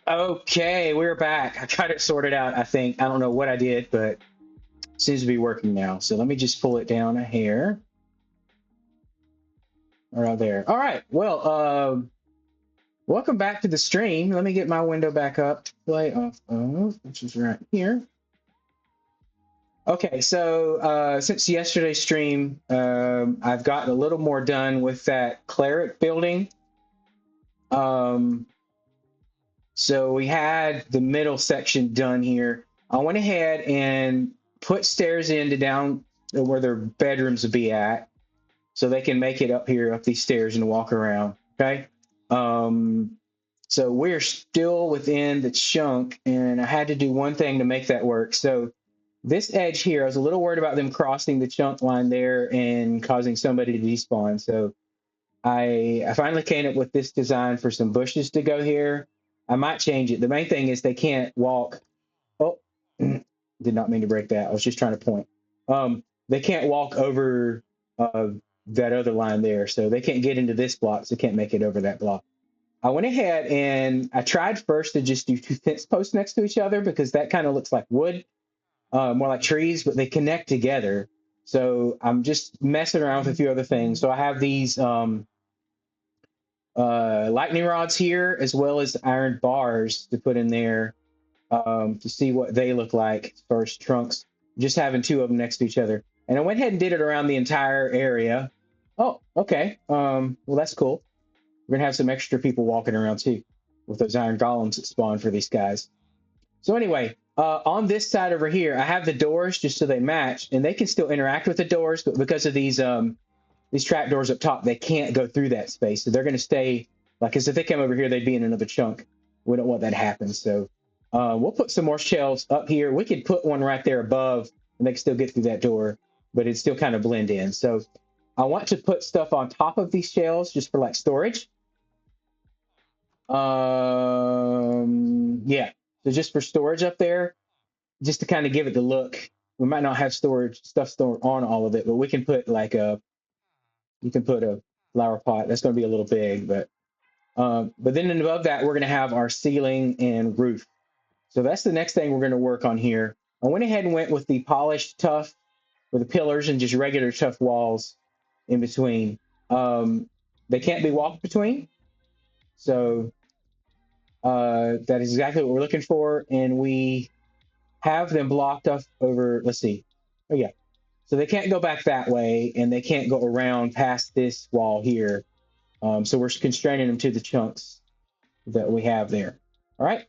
Okay, we're back. I got it sorted out, I think. I don't know what I did, but it seems to be working now. So let me just pull it down a hair. Right there. All right. Well, welcome back to the stream. Let me get my window back up. Play off of, which is right here. Okay, so since yesterday's stream, I've gotten a little more done with that cleric building. So we had the middle section done here. I went ahead and put stairs in to down where their bedrooms would be at, so they can make it up here, up these stairs and walk around. Okay. Um, so we're still within the chunk, and I had to do one thing to make that work. So this edge here, I was a little worried about them crossing the chunk line there and causing somebody to despawn. So I finally came up with this design for some bushes to go here. I might change it. The main thing is they can't walk. Oh, did not mean to break that. I was just trying to point. They can't walk over that other line there, so they can't get into this block, so they can't make it over that block. I went ahead and I tried first to just do two fence posts next to each other because that kind of looks like wood, more like trees, but they connect together. So I'm just messing around with a few other things. So I have these lightning rods here, as well as iron bars to put in there to see what they look like as far as trunks, just having two of them next to each other. And I went ahead and did it around the entire area. Oh, okay. Well, that's cool. We're going to have some extra people walking around too with those iron golems that spawn for these guys. So anyway, on this side over here, I have the doors just so they match, and they can still interact with the doors, but because of these trap doors up top, they can't go through that space. So they're going to stay, like, as if they come over here, they'd be in another chunk. We don't want that to happen. So we'll put some more shelves up here. We could put one right there above, and they can still get through that door, but it'd still kind of blend in. So I want to put stuff on top of these shelves just for like storage. Yeah. So just for storage up there, just to kind of give it the look. We might not have storage stuff stored on all of it, but we can put like you can put a flower pot. That's going to be a little big, but then above that, we're going to have our ceiling and roof. So that's the next thing we're going to work on here. I went ahead and went with the polished tuff for the pillars and just regular tuff walls in between. They can't be walked between. So that is exactly what we're looking for. And we have them blocked off over, let's see. Oh, yeah. So they can't go back that way, and they can't go around past this wall here. So we're constraining them to the chunks that we have there. All right.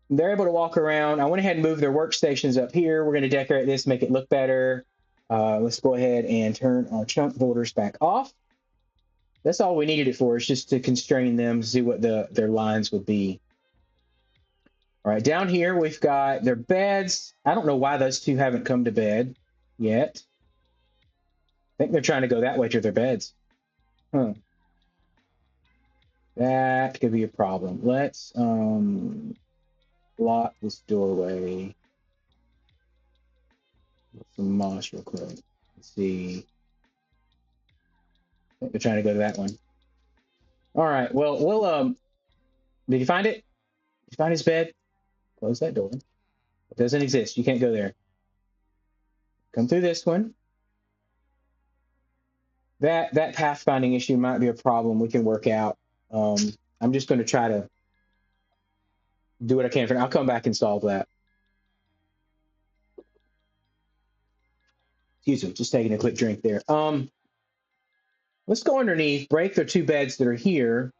They're able to walk around. I went ahead and moved their workstations up here. We're going to decorate this, make it look better. Let's go ahead and turn our chunk borders back off. That's all we needed it for, is just to constrain them, see what their lines would be. All right, down here we've got their beds. I don't know why those two haven't come to bed yet. I think they're trying to go that way to their beds. Huh. That could be a problem. Let's block this doorway with some moss real quick. Let's see. I think they're trying to go to that one. All right. Well, we'll did you find it? Did you find his bed? Close that door. It doesn't exist. You can't go there. Come through this one. That pathfinding issue might be a problem we can work out. I'm just going to try to do what I can for now. I'll come back and solve that. Excuse me, just taking a quick drink there. Let's go underneath, break the two beds that are here.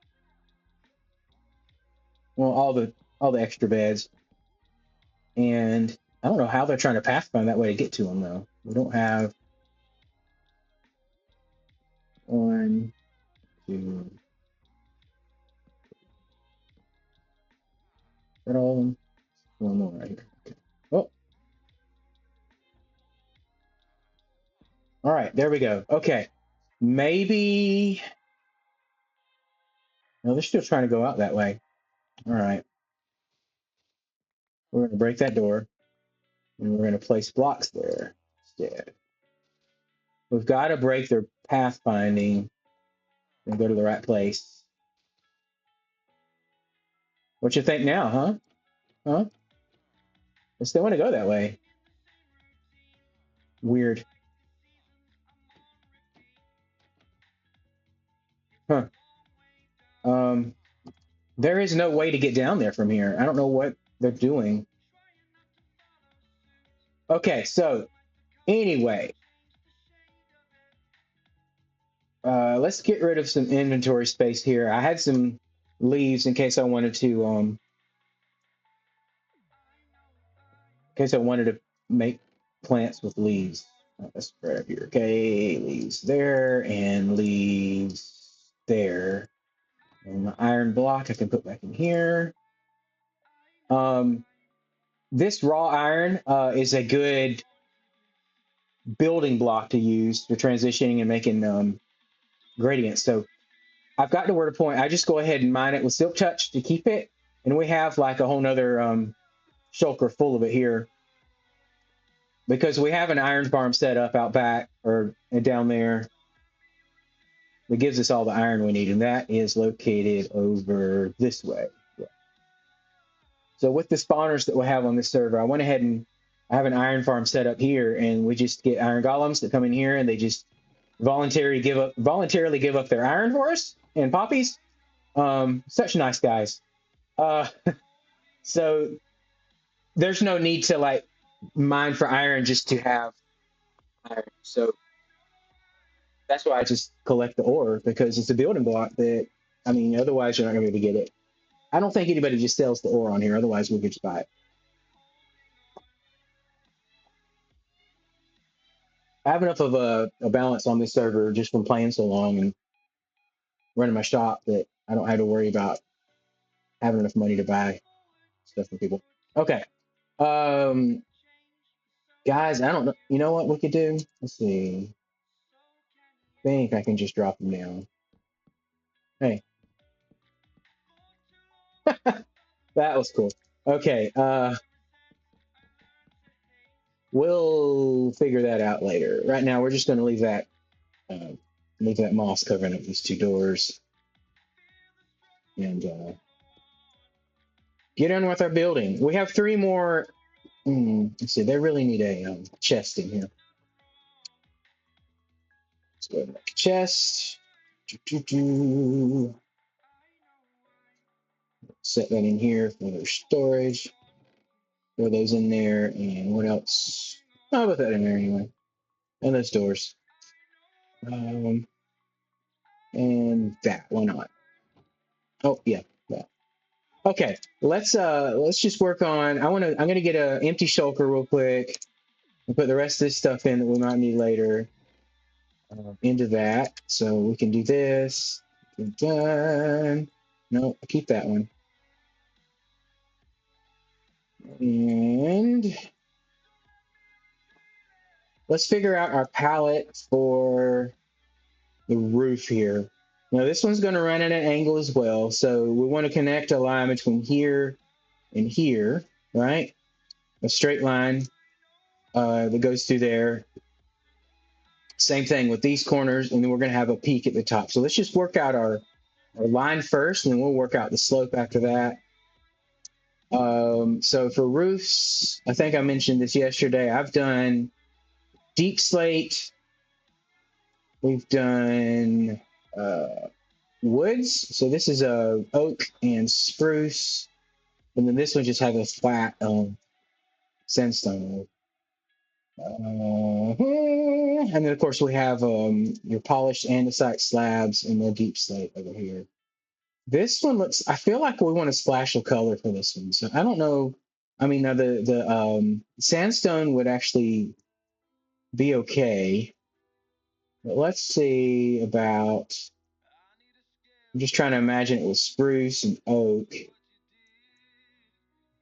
Well, all the extra beds. And I don't know how they're trying to pathfind that way to get to them, though. We don't have 1, 2. Is that all of them? One more right here. Okay. Oh. All right, there we go. Okay. Maybe. No, they're still trying to go out that way. All right. We're going to break that door, and we're going to place blocks there instead. We've got to break their pathfinding and go to the right place. What you think now, huh? Huh? I still want to go that way. Weird. Huh. Um, there is no way to get down there from here. I don't know what they're doing. Okay, so anyway, let's get rid of some inventory space here. I had some leaves in case I wanted to, in case I wanted to make plants with leaves. Let's right up here. Okay, leaves there and leaves there. And my iron block I can put back in here. This raw iron is a good building block to use for transitioning and making gradients. So I've got to where to point. I just go ahead and mine it with silk touch to keep it. And we have like a whole nother shulker full of it here because we have an iron farm set up out back or down there that gives us all the iron we need. And that is located over this way. Yeah. So with the spawners that we have on this server, I went ahead and I have an iron farm set up here, and we just get iron golems that come in here and they just voluntarily give up their iron for us and poppies. Such nice guys. Uh, so there's no need to like mine for iron just to have iron. So that's why I just collect the ore because it's a building block that, I mean, otherwise you're not going to be able to get it. I don't think anybody just sells the ore on here. Otherwise we could just buy it. I have enough of a balance on this server just from playing so long and running my shop that I don't have to worry about having enough money to buy stuff for people. Okay. Um, guys, I don't know. You know what we could do? Let's see. I think I can just drop them down. Hey, that was cool. Okay. We'll figure that out later. Right now, we're just going to leave that moss covering up these two doors and get on with our building. We have three more. Let's see. They really need a chest in here. Let's go ahead and make a chest. Set that in here for their storage. Throw those in there. And what else? I'll put that in there anyway. And those doors. And that. Why not? Oh yeah. That. Okay. Let's just work on. I'm gonna get an empty shulker real quick and put the rest of this stuff in that we might need later into that. So we can do this. Done. No, keep that one. And let's figure out our palette for the roof here. Now this one's going to run at an angle as well. So we want to connect a line between here and here, right? A straight line that goes through there. Same thing with these corners, and then we're going to have a peak at the top. So let's just work out our line first, and then we'll work out the slope after that. So for roofs, I think I mentioned this yesterday. I've done deep slate. We've done woods. So this is a oak and spruce, and then this one just has a flat sandstone. And then of course we have your polished andesite slabs and the deep slate over here. This one looks. I feel like we want a splash of color for this one. So I don't know. I mean, the sandstone would actually be okay. But let's see about. I'm just trying to imagine it was spruce and oak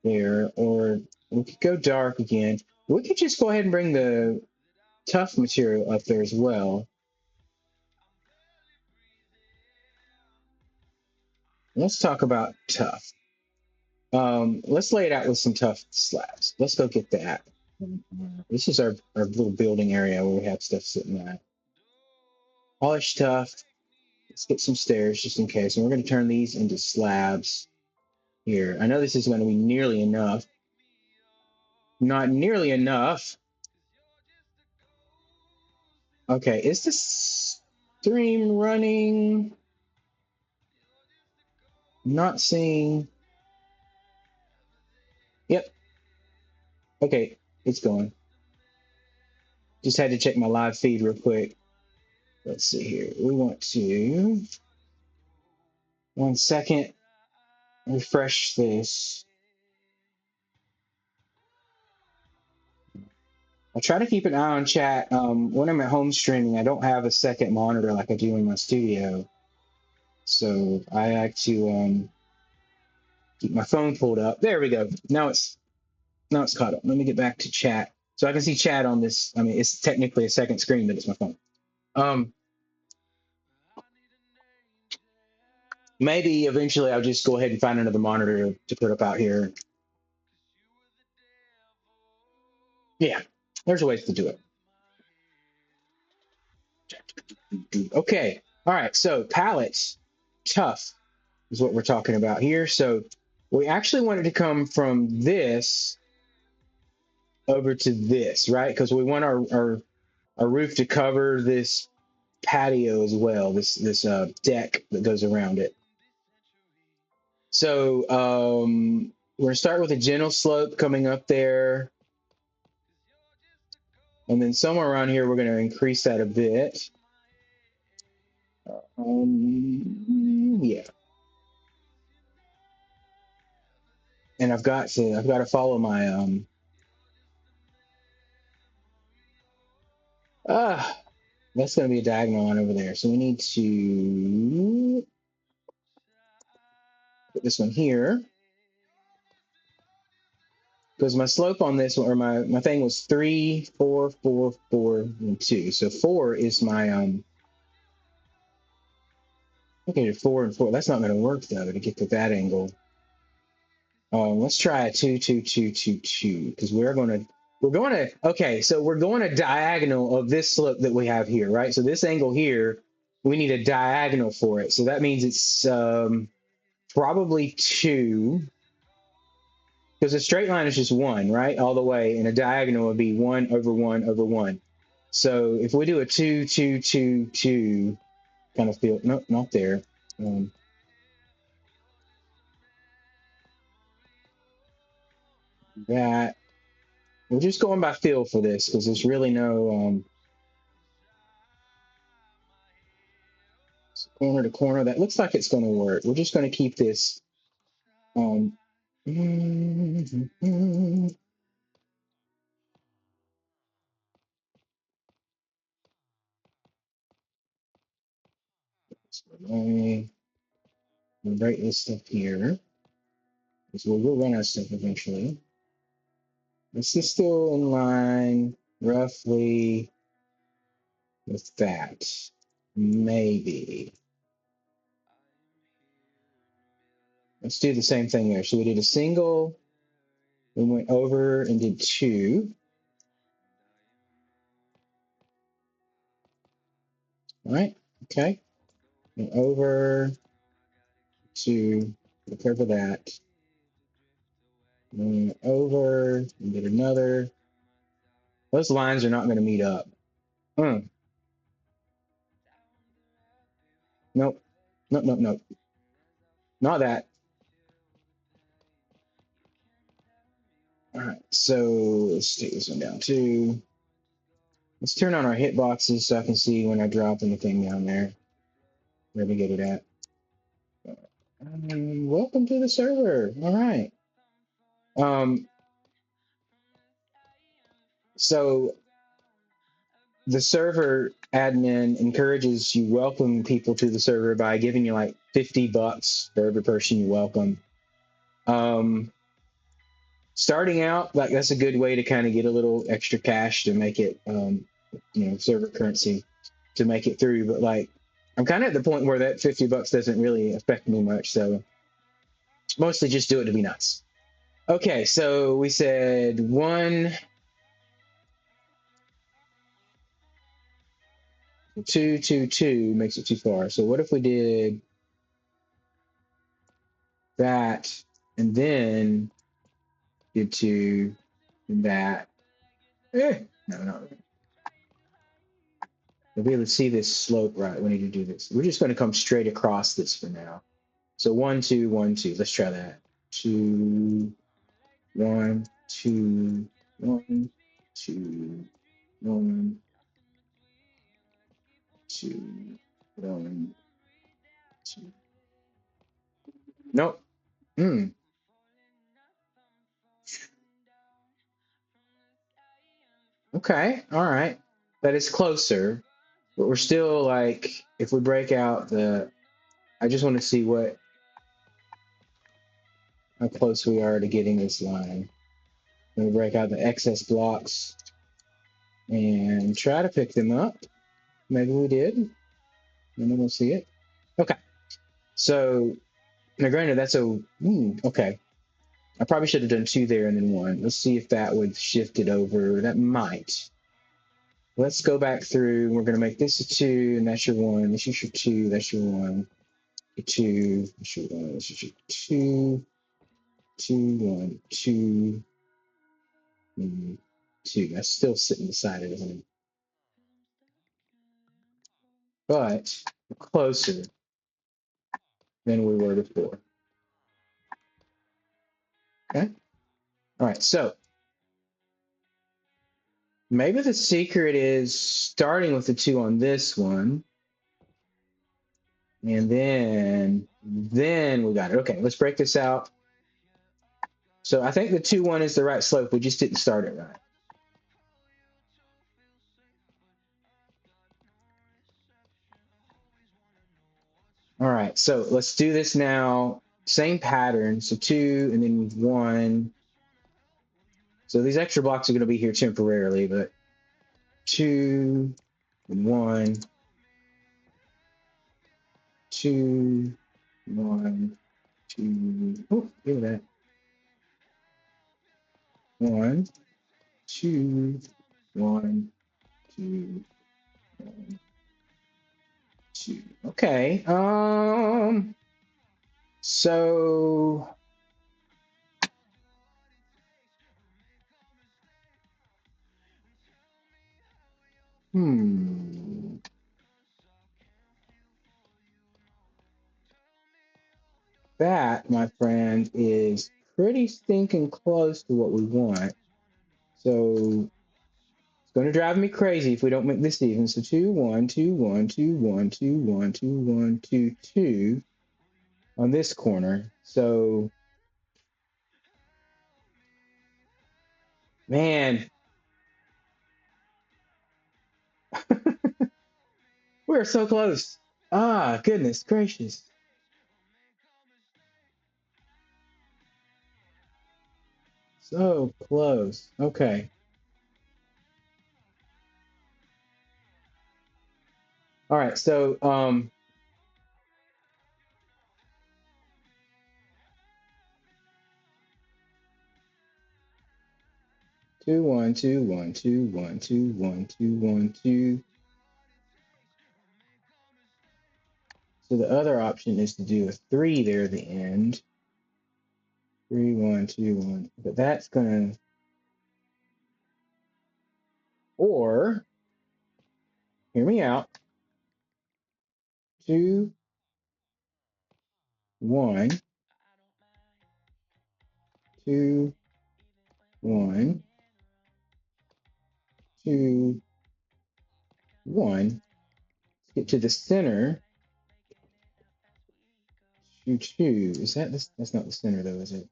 there, or we could go dark again. We could just go ahead and bring the tough material up there as well. Let's talk about tough. Let's lay it out with some tough slabs. Let's go get that. This is our little building area where we have stuff sitting at. Polished tough. Let's get some stairs just in case. And we're going to turn these into slabs. here. I know this is going to be nearly enough. Not nearly enough. Okay, is this stream running? Not seeing. Yep. Okay, it's going. Just had to check my live feed real quick. Let's see here. We want to, 1 second, refresh this. I try to keep an eye on chat. When I'm at home streaming, I don't have a second monitor like I do in my studio. So I like to keep my phone pulled up. There we go. Now it's caught up. Let me get back to chat. So I can see chat on this. I mean, it's technically a second screen, but it's my phone. Maybe eventually I'll just go ahead and find another monitor to put up out here. Yeah, there's ways to do it. Okay. All right. So palettes, tough is what we're talking about here. So we actually wanted to come from this over to this, right? Because we want our roof to cover this patio as well, this deck that goes around it. So we're gonna start with a gentle slope coming up there. And then somewhere around here, we're gonna increase that a bit. Yeah. And I've got to follow my that's going to be a diagonal line over there. So we need to put this one here because my slope on this one, or my thing was 3, 4, 4, 4, and 2. So 4 is my okay, 4 and 4. That's not going to work though to get to that angle. Let's try a 2, 2, 2, 2, 2 because we're going to okay. So we're going a diagonal of this slope that we have here, right? So this angle here, we need a diagonal for it. So that means it's probably 2 because a straight line is just 1, right? All the way, and a diagonal would be 1 over 1 over 1. So if we do a 2, 2, 2, 2, kind of feel, no, not there. That we're just going by feel for this because there's really no corner to corner. That looks like it's going to work. We're just going to keep this. We'll write this stuff here because we'll run out of stuff eventually. This is still in line roughly with that. Maybe. Let's do the same thing there. So we did a single, we went over and did 2. All right, okay. And over to cover that. And over and did another. Those lines are not going to meet up. Nope. Nope, nope, nope. Not that. All right, so let's take this one down too. Let's turn on our hitboxes so I can see when I drop anything down there. Where we get it at. Welcome to the server. All right. So the server admin encourages you welcome people to the server by giving you like $50 for every person you welcome. Starting out, like that's a good way to kind of get a little extra cash to make it, server currency to make it through. But like, I'm kind of at the point where that $50 doesn't really affect me much. So mostly just do it to be nice. Okay, so we said 1, 2, 2, 2 makes it too far. So what if we did that and then do 2, and that. No. We'll be able to see this slope right. We need to do this. We're just going to come straight across this for now. So 1, 2, 1, 2. Let's try that. 2, 1, 2, 1, 2, 1, 2, 1, 2. Nope. Hmm. Okay. All right. That is closer, but we're still like, if we break out the, I just want to see how close we are to getting this line. We'll break out the excess blocks and try to pick them up. Maybe we did, and then we'll see it. Okay. So now, granted, that's okay. I probably should have done 2 there and then 1. Let's see if that would shift it over. That might. Let's go back through. We're going to make this a 2, and that's your 1. This is your 2. That's your 1. Your 2. That's your 1. This is your 2. 2, 1, 2, 2. That's still sitting beside it, isn't it? But closer than we were before. Okay. All right. So maybe the secret is starting with the 2 on this one. And then we got it. Okay, let's break this out. So I think the 2, 1 is the right slope. We just didn't start it right. All right, so let's do this now. Same pattern. So 2 and then 1. So these extra blocks are going to be here temporarily, but 2 and 1, 2, 1, 2. Oh, look at that. 1, 2, 1, 2, 1, 2. Okay. So that, my friend, is pretty stinking close to what we want. So it's going to drive me crazy if we don't make this even. So 2, 1, 2, 1, 2, 1, 2, 1, 2, 1, 2, 2 on this corner. So, man, we're so close. Ah, goodness gracious. So close. Okay. All right. So, 2, 1, 2, 1, 2, 1, 2, 1, 2, 1, 2. So the other option is to do a 3 there at the end. 3, 1, 2, 1. But that's gonna, or hear me out. 2, 1, 2, 1, 2, 1. Let's get to the center. 2, 2. Is that this? That's not the center though, is it?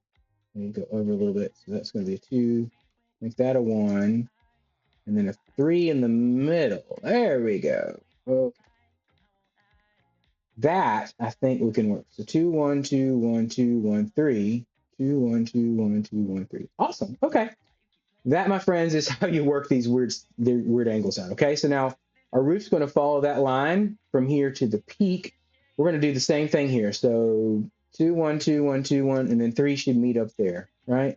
Let me go over a little bit. So that's going to be a 2. Make that a 1. And then a 3 in the middle. There we go. Okay. That I think we can work. So 2, 1, 2, 1, 2, 1, 3. 2, 1, 2, 1, 2, 1, 3. Awesome. Okay. That, my friends, is how you work these weird angles out. Okay. So now our roof's going to follow that line from here to the peak. We're going to do the same thing here. So 2, 1, 2, 1, 2, 1, and then 3 should meet up there, right?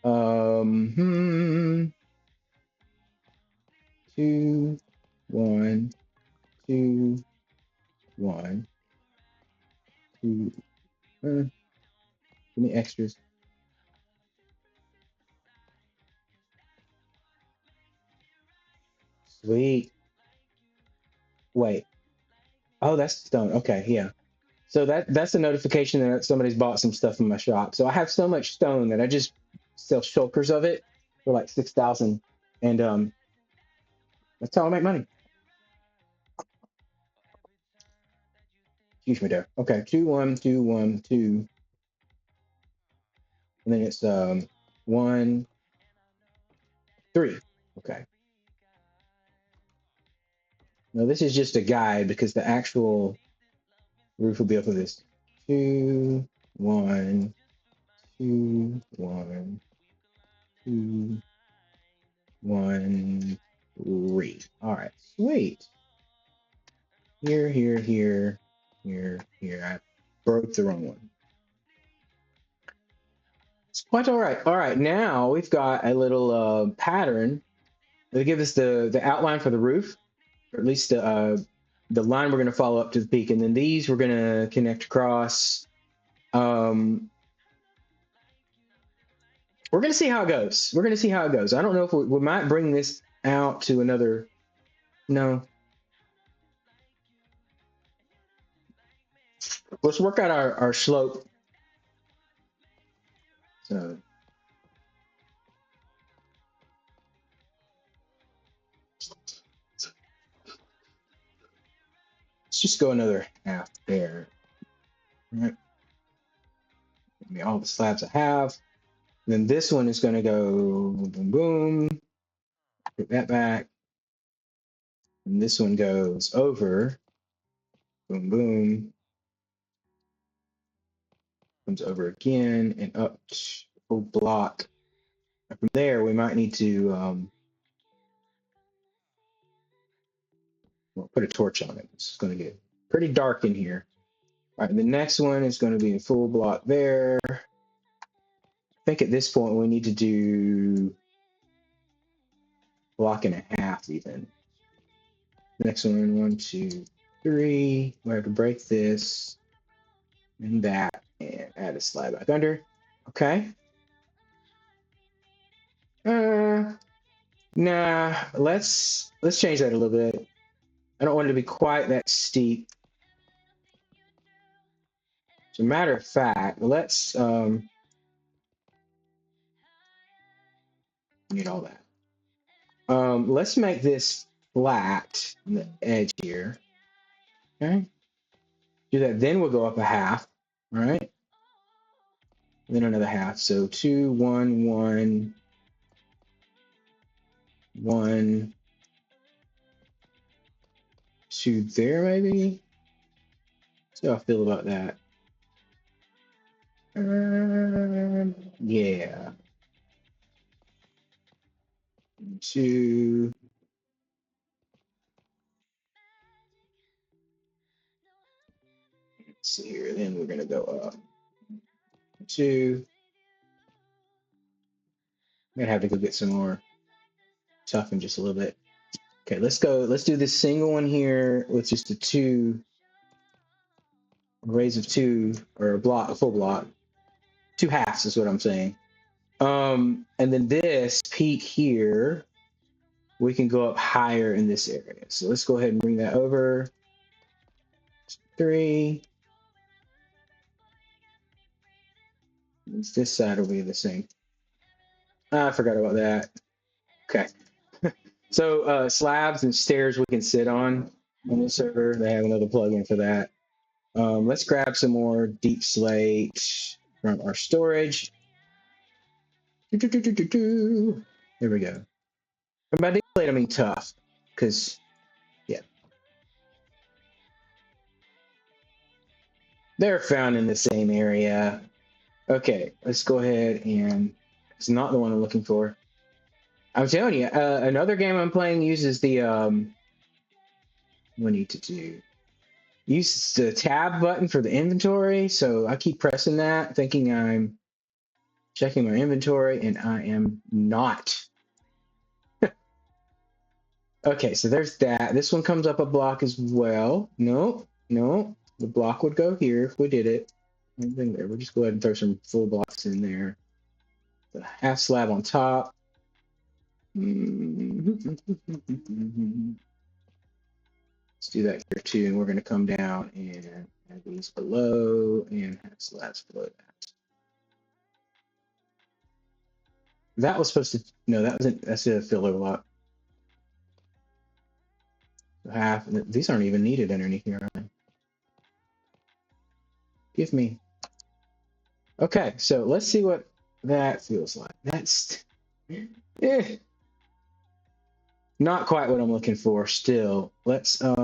2, 1, 2, 1, 2. Give me extras. Sweet. Wait. Oh, that's stone. Okay, yeah. So that's a notification that somebody's bought some stuff in my shop. So I have so much stone that I just sell shulkers of it for like 6,000, and that's how I make money. Excuse me there. Okay, 2 1 2 1 2, and then it's 1 3. Okay. No, this is just a guide because the actual roof will be up with this. 2 1 2 1 2 1 3. All right, sweet. Here, here, here, here, here. I broke the wrong one. It's quite all right. All right, now we've got a little pattern. They give us the outline for the roof, or at least the line we're going to follow up to the peak, and then these we're going to connect across. We're going to see how it goes. We're going to see how it goes. I don't know if we might bring this out to another. No. Let's work out our slope. So let's just go another half there. All right. Give me all the slabs I have. Then this one is going to go boom, boom. Put that back. And this one goes over. Boom, boom. Comes over again and up full block. And from there, we might need to well, put a torch on it. It's going to get pretty dark in here. All right, and the next one is going to be a full block there. I think at this point we need to do block and a half even. Next one, 1 2 3. We have to break this and that and add a slab back under. Okay. Nah, let's change that a little bit. I don't want it to be quite that steep. As a matter of fact, let's need all that. Let's make this flat on the edge here. Okay. Do that, then we'll go up a half. All right. And then another half. So 2 1 1 1 2 there maybe. See how I feel about that. Yeah. 2. Let's see here. Then we're gonna go up. 2. I'm gonna have to go get some more toughen just a little bit. Okay, let's go. Let's do this single one here with just a 2 raise of 2 or a full block. 2 halves is what I'm saying. And then this peak here, we can go up higher in this area. So let's go ahead and bring that over. 3. This side will be the same. I forgot about that. Okay. So slabs and stairs we can sit on the server. They have another plugin for that. Let's grab some more deep slate from our storage. There we go. And by deep slate, I mean tough, because, yeah. They're found in the same area. Okay, let's go ahead and, it's not the one I'm looking for. I'm telling you, another game I'm playing uses the, what I need to do? Use the tab button for the inventory, so I keep pressing that, thinking I'm checking my inventory, and I am not. Okay, so there's that. This one comes up a block as well. No, no, the block would go here if we did it. Anything there. We'll just go ahead and throw some full blocks in there. The half slab on top. Let's do that here too. And we're going to come down and add these below and half slabs below that. That was supposed to, no, that wasn't, that's a filler block. Half, these aren't even needed underneath here. Give me. Okay, so let's see what that feels like. That's not quite what I'm looking for still. Let's not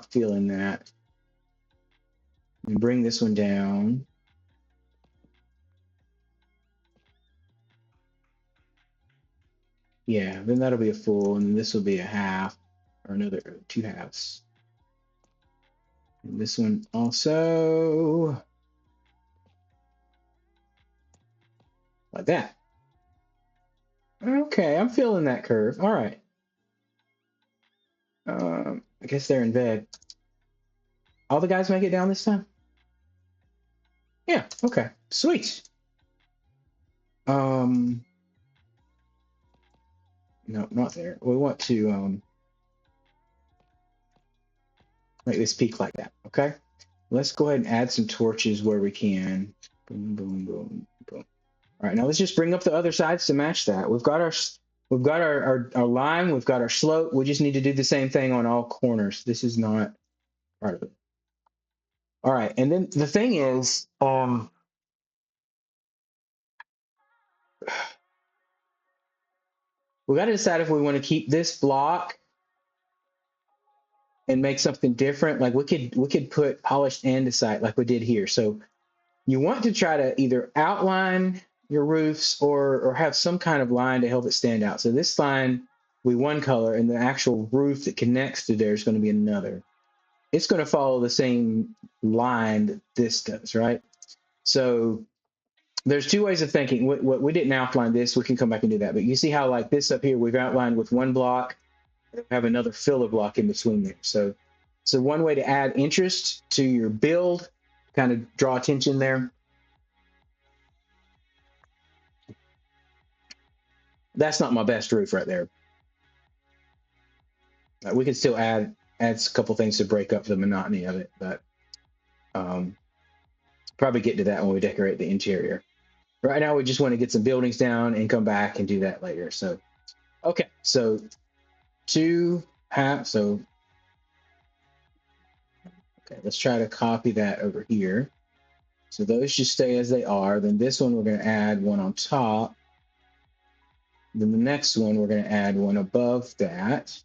feeling that. And bring this one down. Yeah, then that'll be a full, and then this will be a half, or another 2 halves. And this one also, like that. Okay, I'm feeling that curve. All right. I guess they're in bed. All the guys make it down this time? Yeah, okay, sweet. No, not there. We want to make this peak like that, okay? Let's go ahead and add some torches where we can. Boom, boom, boom, boom. All right, now let's just bring up the other sides to match that. We've got our line, we've got our slope. We just need to do the same thing on all corners. This is not part of it. All right, and then the thing is, we got to decide if we want to keep this block and make something different. Like we could put polished andesite like we did here. So you want to try to either outline your roofs or have some kind of line to help it stand out. So this line will be one color, and the actual roof that connects to there is going to be another. It's going to follow the same line that this does, right? So there's 2 ways of thinking. What we didn't outline this, we can come back and do that. But you see how like this up here, we've outlined with one block, and we have another filler block in between there. So one way to add interest to your build, kind of draw attention there. That's not my best roof right there. We can still add a couple things to break up the monotony of it, but probably get to that when we decorate the interior. Right now, we just want to get some buildings down and come back and do that later. So, okay, so 2 half. So, okay, let's try to copy that over here. So those just stay as they are. Then this one, we're going to add one on top. Then the next one, we're going to add one above that.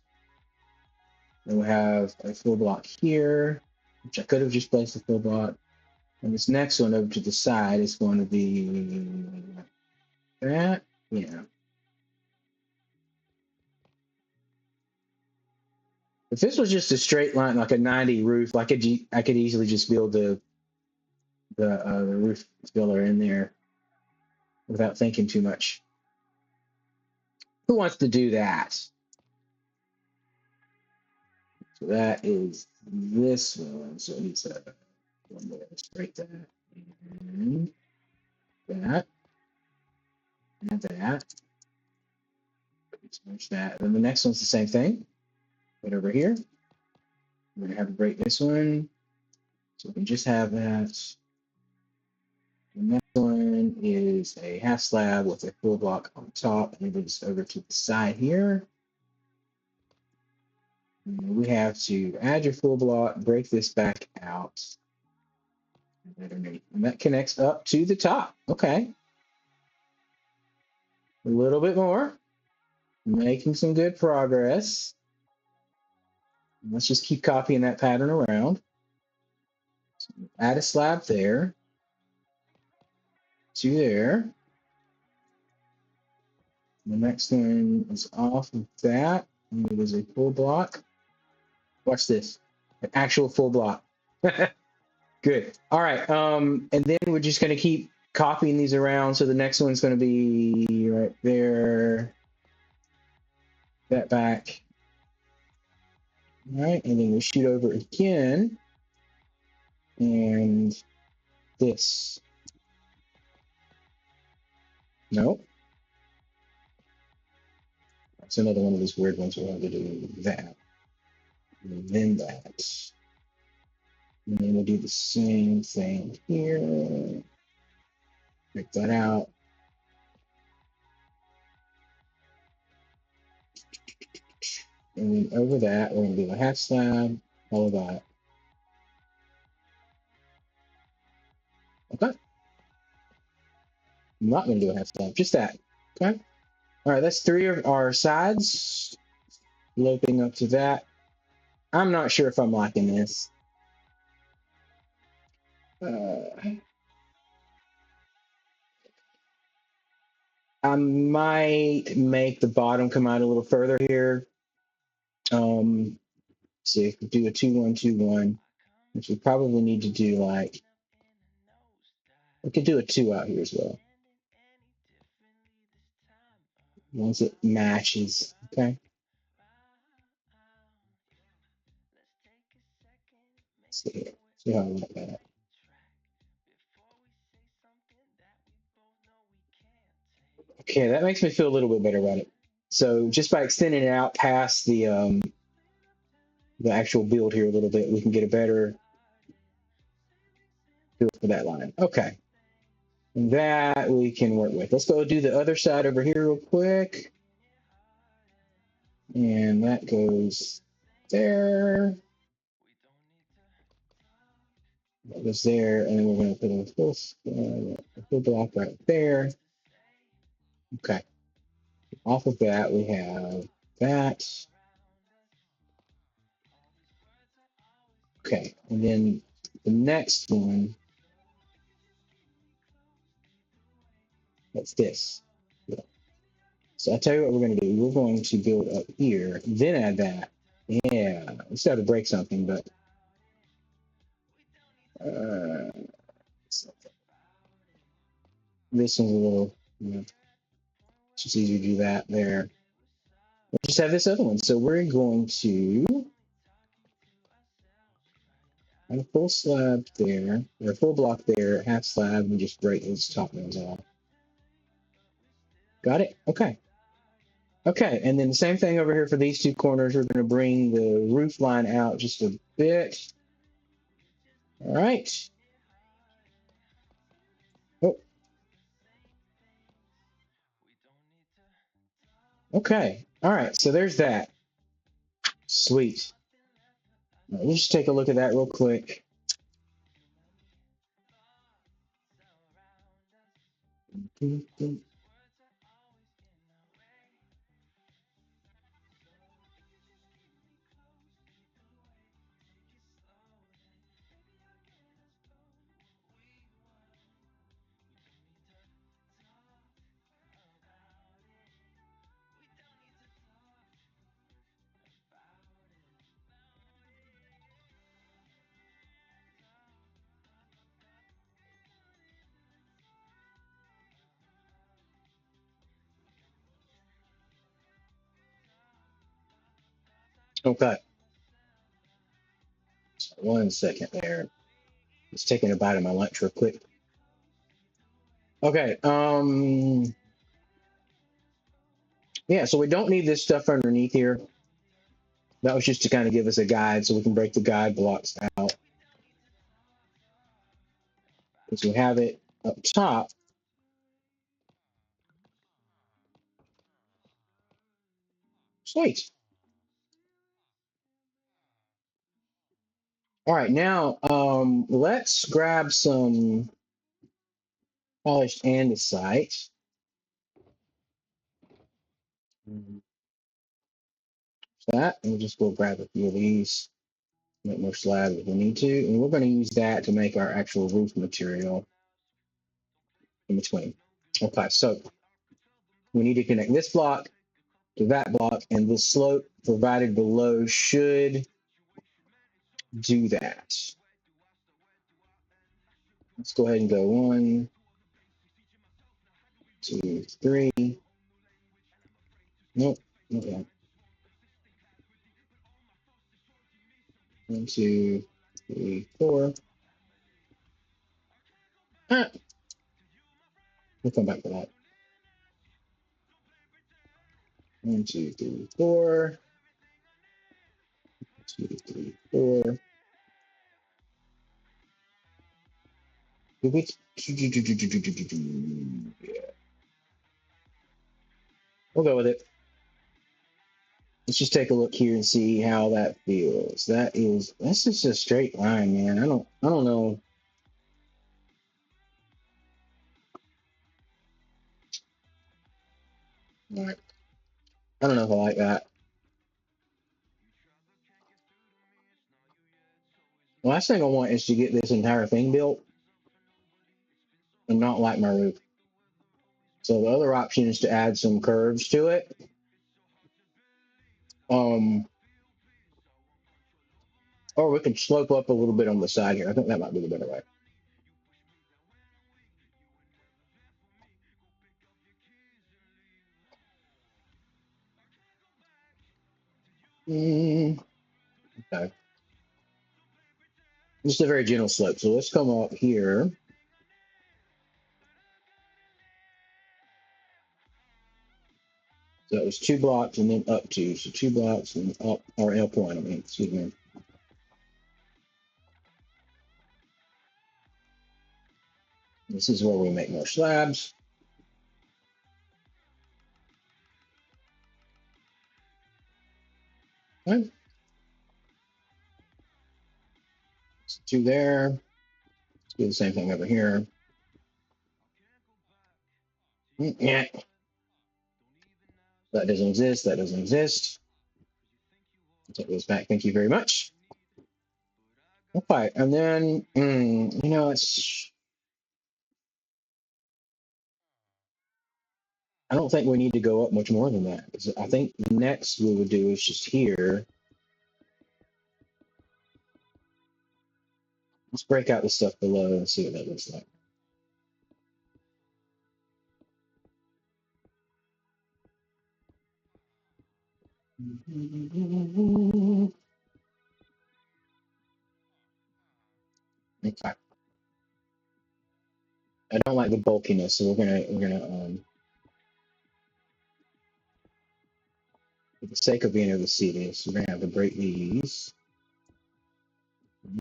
Then we have a full block here, which I could have just placed a full block. And this next one over to the side is going to be that. Yeah. If this was just a straight line, like a 90 roof, I could easily just build the roof filler in there without thinking too much. Who wants to do that? So that is this one. So it needs a one more. Let's break that. And that. And that. Let's merge that. Then the next one's the same thing. Right over here. We're gonna have to break this one. So we can just have that. The next one is a half slab with a full block on top, and it's over to the side here. And we have to add your full block, break this back out, and that connects up to the top. Okay. A little bit more. Making some good progress. Let's just keep copying that pattern around. So add a slab there. 2 there. The next one is off of that. And it is a full block. Watch this. An actual full block. Good. All right. And then we're just going to keep copying these around. So the next one's going to be right there. That back. All right, and then we shoot over again. And this. Nope. That's another one of these weird ones. We'll have to do that. And then that. And then we'll do the same thing here. Check that out. And then over that, we're going to do a half slab, all of that. Okay. I'm not going to do a half slab, just that. Okay. All right, that's 3 of our sides. Loping up to that. I'm not sure if I'm liking this. I might make the bottom come out a little further here. See if we do a 2-1-2-1, which we probably need to do like, we could do a 2 out here as well. Once it matches, okay? See here. See how I like that. Okay, that makes me feel a little bit better about it. So just by extending it out past the actual build here a little bit, we can get a better feel for that line. Okay. And that we can work with. Let's go do the other side over here real quick. And that goes there. That goes there, and then we're going to put a full block right there. Okay. Off of that, we have that. Okay, and then the next one, that's this. Yeah. So I'll tell you what we're going to do. We're going to build up here, then add that. Yeah, we still have to break something, but this one's a little, it's just easier to do that there. We'll just have this other one. So we're going to have a full slab there, or a full block there, half slab, and just break those top ones off. Got it? Okay. Okay, and then the same thing over here for these 2 corners. We're going to bring the roof line out just a bit. All right. Oh. Okay. All right, so there's that. Sweet. All right, let's just take a look at that real quick. Okay. So 1 second there. Just taking a bite of my lunch real quick. Okay. Yeah, so we don't need this stuff underneath here. That was just to kind of give us a guide so we can break the guide blocks out. Because we have it up top. Sweet. All right, now let's grab some polished andesite. That, and we'll just go grab a few of these, make more slabs if we need to, and we're going to use that to make our actual roof material in between. Okay, so we need to connect this block to that block, and the slope provided below should do that. Let's go ahead and go 1, 2, 3. Nope, not that. 1, 2, 3, 4. Ah, we'll come back to that. 1, 2, 3, 4. 2, 3, 4. Did we? Yeah, we'll go with it. Let's just take a look here and see how that feels. That's just a straight line, man. I don't know. Like, I don't know if I like that. The last thing I want is to get this entire thing built and not like my roof. So the other option is to add some curves to it. Um, or we could slope up a little bit on the side here. I think that might be the better way. Okay. Just a very gentle slope. So let's come up here. So it was 2 blocks and then up 2. So 2 blocks and up, or L1, I mean, excuse me. This is where we make more slabs. Okay. So 2 there. Let's do the same thing over here. Yeah. That doesn't exist. That doesn't exist. Take those back. Thank you very much. Okay. And then, it's. I don't think we need to go up much more than that. I think next we would do is just here. Let's break out the stuff below and see what that looks like. Okay. I don't like the bulkiness, so we're gonna for the sake of being able to see this, we're gonna have to break these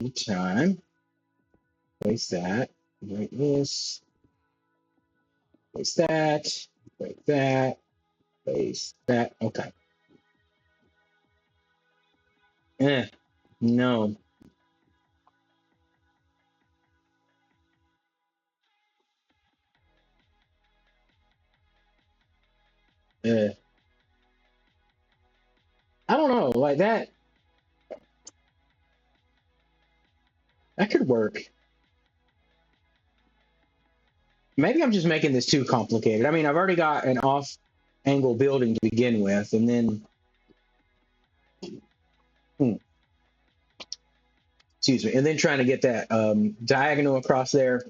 each time. Place that. Break this. Place that. Break that. Place that. Okay. No. Eh. I don't know. Like that. That could work. Maybe I'm just making this too complicated. I mean, I've already got an off angle building to begin with, and then, excuse me, and then trying to get that diagonal across there.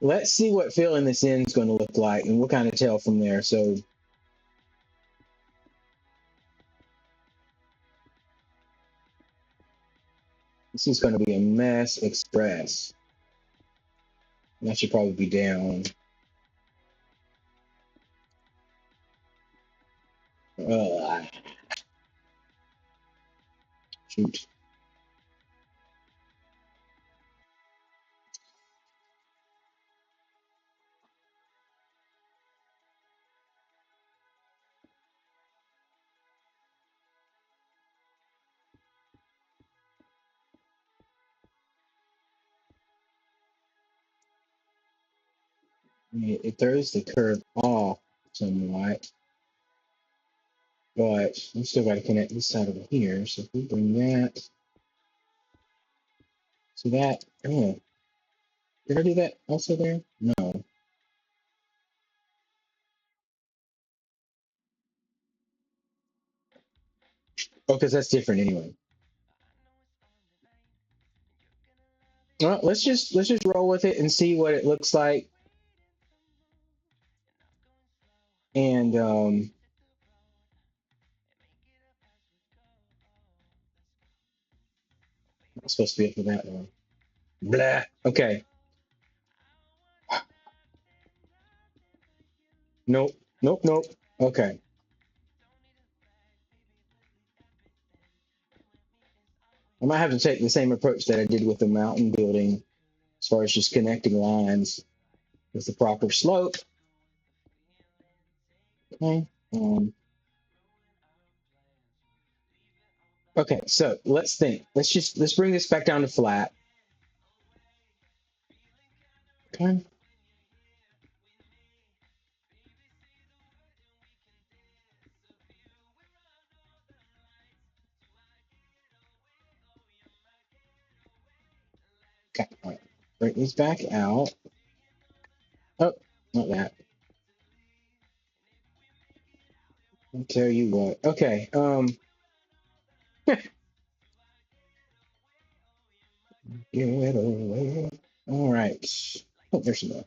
Let's see what filling this in is going to look like, and we'll kind of tell from there. So this is going to be a mess express. That should probably be down. Shoot. It throws the curve off somewhat, but we still got to connect this side over here. So if we bring that to that, oh, did I do that also there? No. Oh, because that's different anyway. Well, let's just roll with it and see what it looks like. And It's supposed to be up for that one. Blah. Okay. Nope. Nope. Nope. Okay. I might have to take the same approach that I did with the mountain building as far as just connecting lines with the proper slope. Okay. Okay, so let's think. Let's bring this back down to flat. Okay. Okay. All right. Bring these back out. Oh, not that. I'll tell you what. Okay. Get away. All right. Oh, there's some more.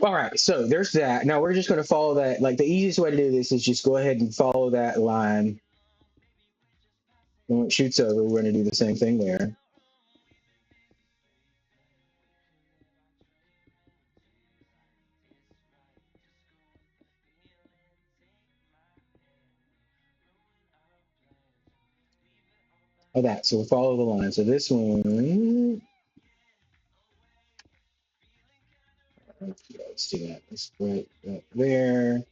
All right. So there's that. Now we're just going to follow that. Like the easiest way to do this is just go ahead and follow that line. When it shoots over, we're going to do the same thing there. Oh, that. So we'll follow the line. So this one. Let's do that. Let's put that there.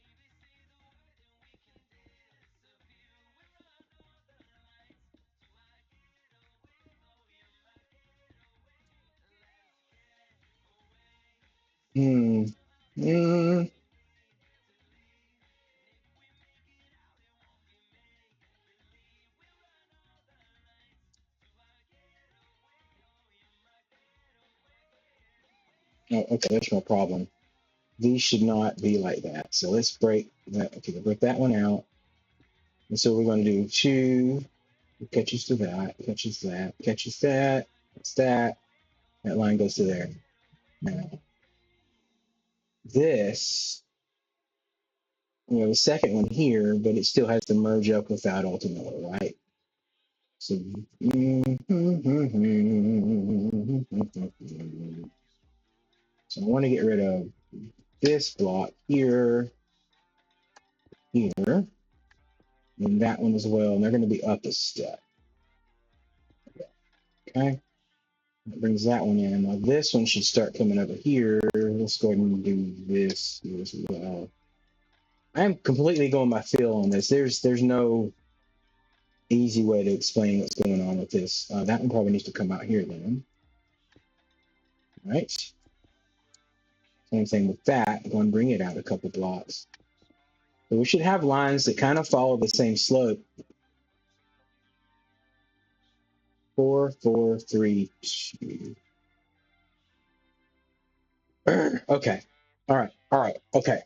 Hmm. Hmm. Oh, okay, there's no problem. These should not be like that. So let's break that. Okay, we'll break that one out. And so we're going to do two. Catches to that. Catches that. Catches that. That's that. That line goes to there. Now, this, the second one here, but it still has to merge up with that ultimately, right? So, so I want to get rid of this block here, here, and that one as well. And they're going to be up a step. Okay. That brings that one in. Now this one should start coming over here. Let's go ahead and do this here as well. I am completely going by feel on this. There's no easy way to explain what's going on with this. That one probably needs to come out here then. All right. Same thing with that. I'm going to bring it out a couple blocks. So we should have lines that kind of follow the same slope. 4, 4, 3, 2. Okay. All right. All right. Okay.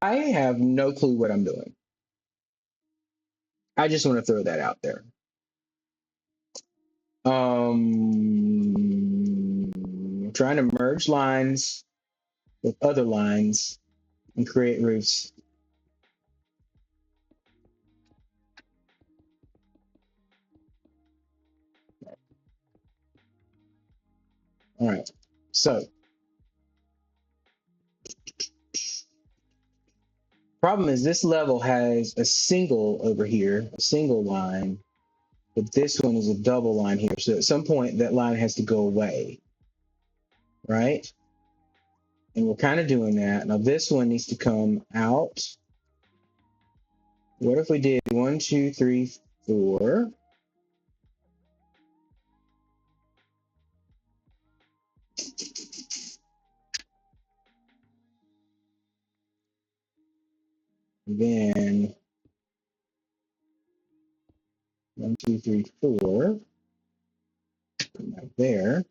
I have no clue what I'm doing. I just want to throw that out there. Trying to merge lines with other lines and create roofs. All right. So problem is this level has a single over here, a single line, but this one is a double line here. So at some point that line has to go away, right? And we're kind of doing that. Now this one needs to come out. What if we did 1, 2, 3, 4? And then 1, 2, 3, 4. Come back there.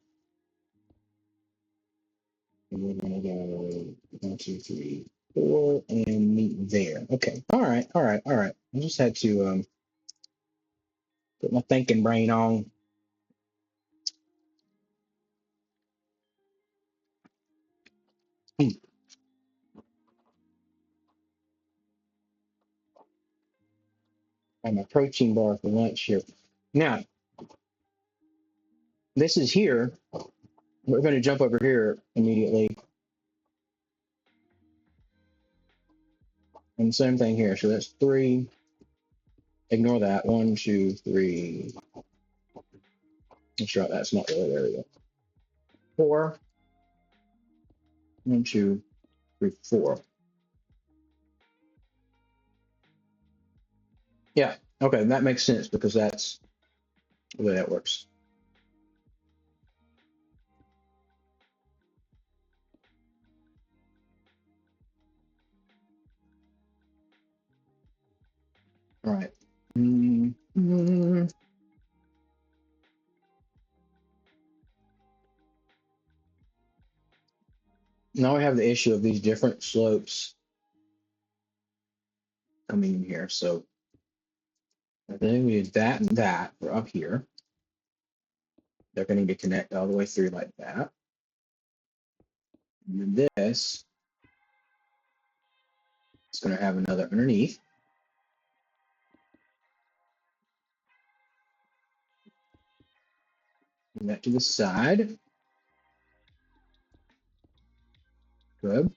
And we're gonna go 1, 2, 3, 4, and meet there. Okay. All right. All right. All right. I just had to Put my thinking brain on. And my protein bar for lunch here. Now, this is here. We're going to jump over here immediately. And same thing here. So that's 3. Ignore that. 1, 2, 3. Let's try that's not really there. We go. 4. 1, 2, 3, 4. Yeah. Okay, that makes sense because that's the way that works. All right. Now we have the issue of these different slopes coming in here. So I think we did that and that for up here. They're going to need to connect all the way through like that. And then this is going to have another underneath. Bring that to the side. Good.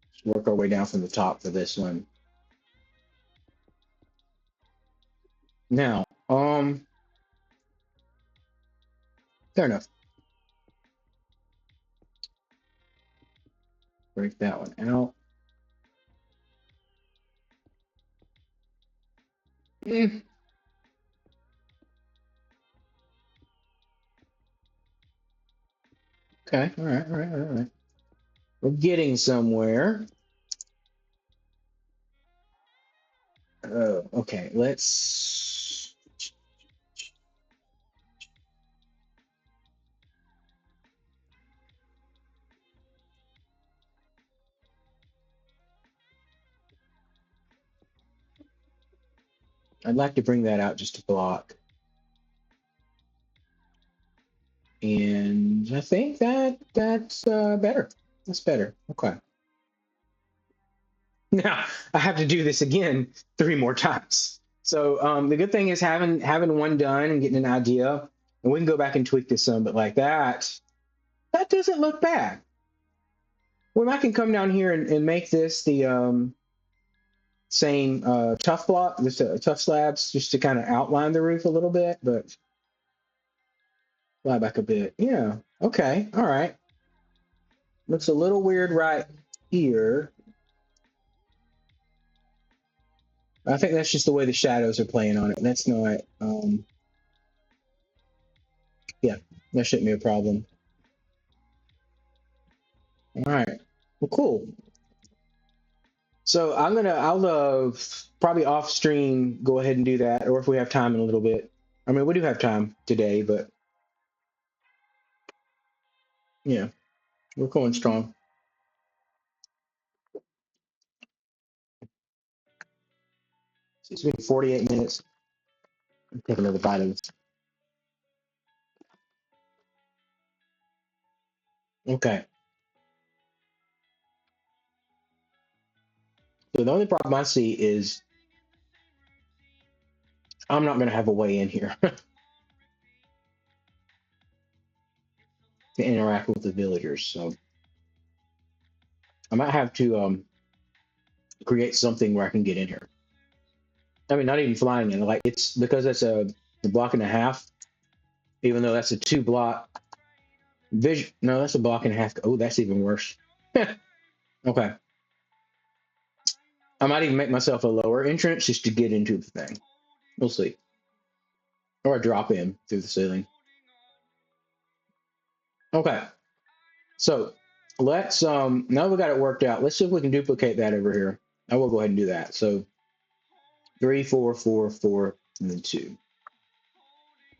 Let's work our way down from the top for this one. Now, fair enough. Break that one out. Okay, all right. We're getting somewhere. Okay, let's. I'd like to bring that out just a block. And I think that's better. That's better. Okay. Now I have to do this again 3 more times. So the good thing is having one done and getting an idea, and we can go back and tweak this some. But like that doesn't look bad. Well, I can come down here and make this the same tough block, this tough slabs, just to kind of outline the roof a little bit, but fly back a bit. Yeah. Okay. All right. Looks a little weird right here. I think that's just the way the shadows are playing on it. That's not, yeah, that shouldn't be a problem. All right. Well, cool. So I'll probably off stream go ahead and do that, or if we have time in a little bit. I mean, we do have time today, but yeah, we're going strong. It's been 48 minutes. Take another bite of this. Okay. So the only problem I see is I'm not going to have a way in here to interact with the villagers. So I might have to create something where I can get in here. I mean, not even flying in. Like it's because it's a block and a half, even though that's a 2-block vision. No, that's a block and a half. Oh, that's even worse. Okay. I might even make myself a lower entrance just to get into the thing. We'll see. Or drop in through the ceiling. Okay. So let's now we got it worked out. Let's see if we can duplicate that over here. I will go ahead and do that. So 3, 4, 4, 4, and then 2.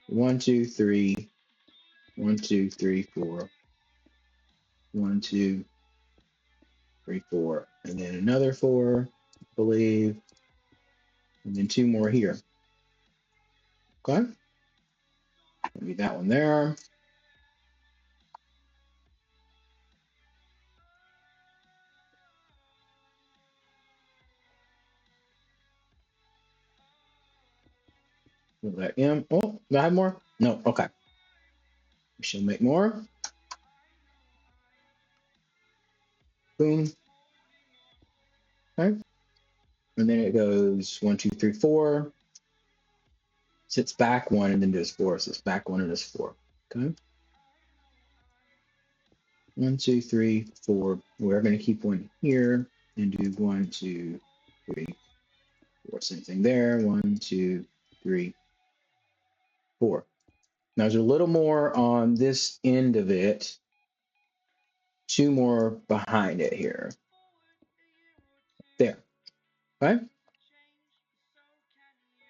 1, 2, 3. 1, 2, 3, 4. 1, 2, 3, 4. And then another 4, I believe. and then 2 more here. Okay. Maybe that one there. That M. Oh, do I have more? No. Okay. We shall make more. Boom. Okay. And then it goes 1, 2, 3, 4. Sits back 1 and then does 4. So it's back 1 and does 4. Okay. 1, 2, 3, 4. We're going to keep 1 here and do 1, 2, 3, 4. Same thing there. 1, 2, 3, 4. Now there's a little more on this end of it. 2 more behind it here. There. Okay.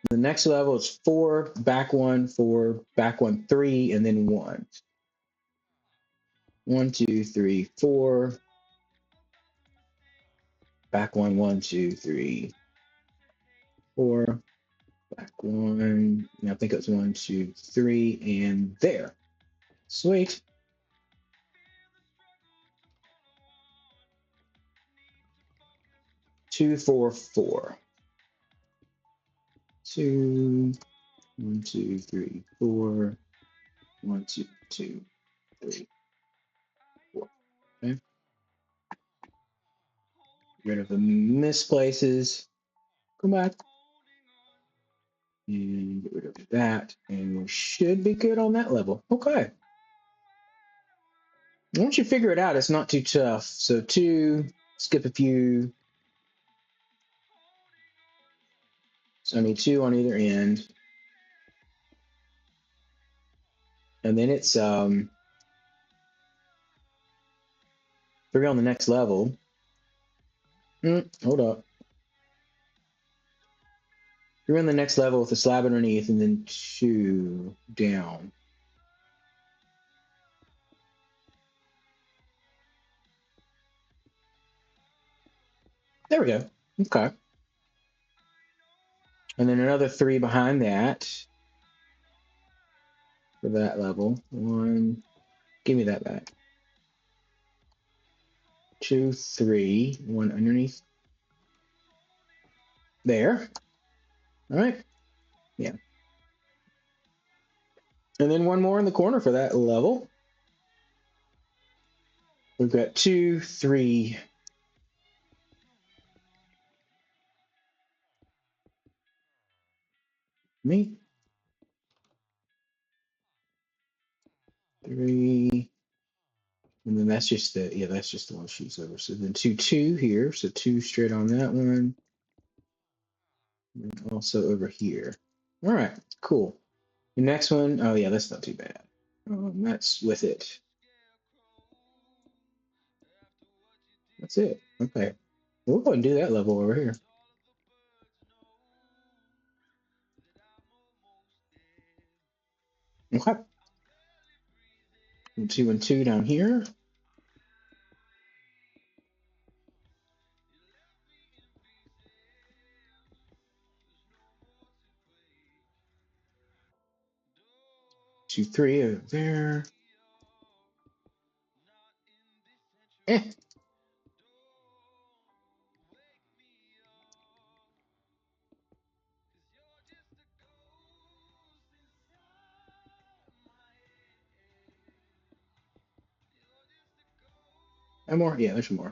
The next level is 4, back 1, 4, back 1, 3, and then 1. 1, 2, 3, 4. Back 1, 1, 2, 3, 4. Back 1. I think it's 1, 2, 3, and there. Sweet. 2, 4, 4. 2, 1, 2, 3, 4. 1, 2, 2, 3, 4. Okay. Get rid of the misplaces. Come back. And get rid of that. And we should be good on that level. Okay. Once you figure it out, it's not too tough. So 2, skip a few. So I need 2 on either end. And then it's 3 on the next level. Hold up. 3 on the next level with the slab underneath, and then 2 down. There we go. Okay. And then another 3 behind that for that level. 1. Give me that back. 2, 3. 1 underneath. There. All right. Yeah. And then 1 more in the corner for that level. We've got 2, 3. Me. 3. And then that's just the, that's just the one she's over. So then 2, 2 here. So 2 straight on that one. And also over here. All right, cool. The next one, oh yeah, that's not too bad. That's with it. That's it. Okay. We'll go and do that level over here. Okay. 2 and 2 down here. Two, 3 over there. Eh. And more? Yeah, there's more.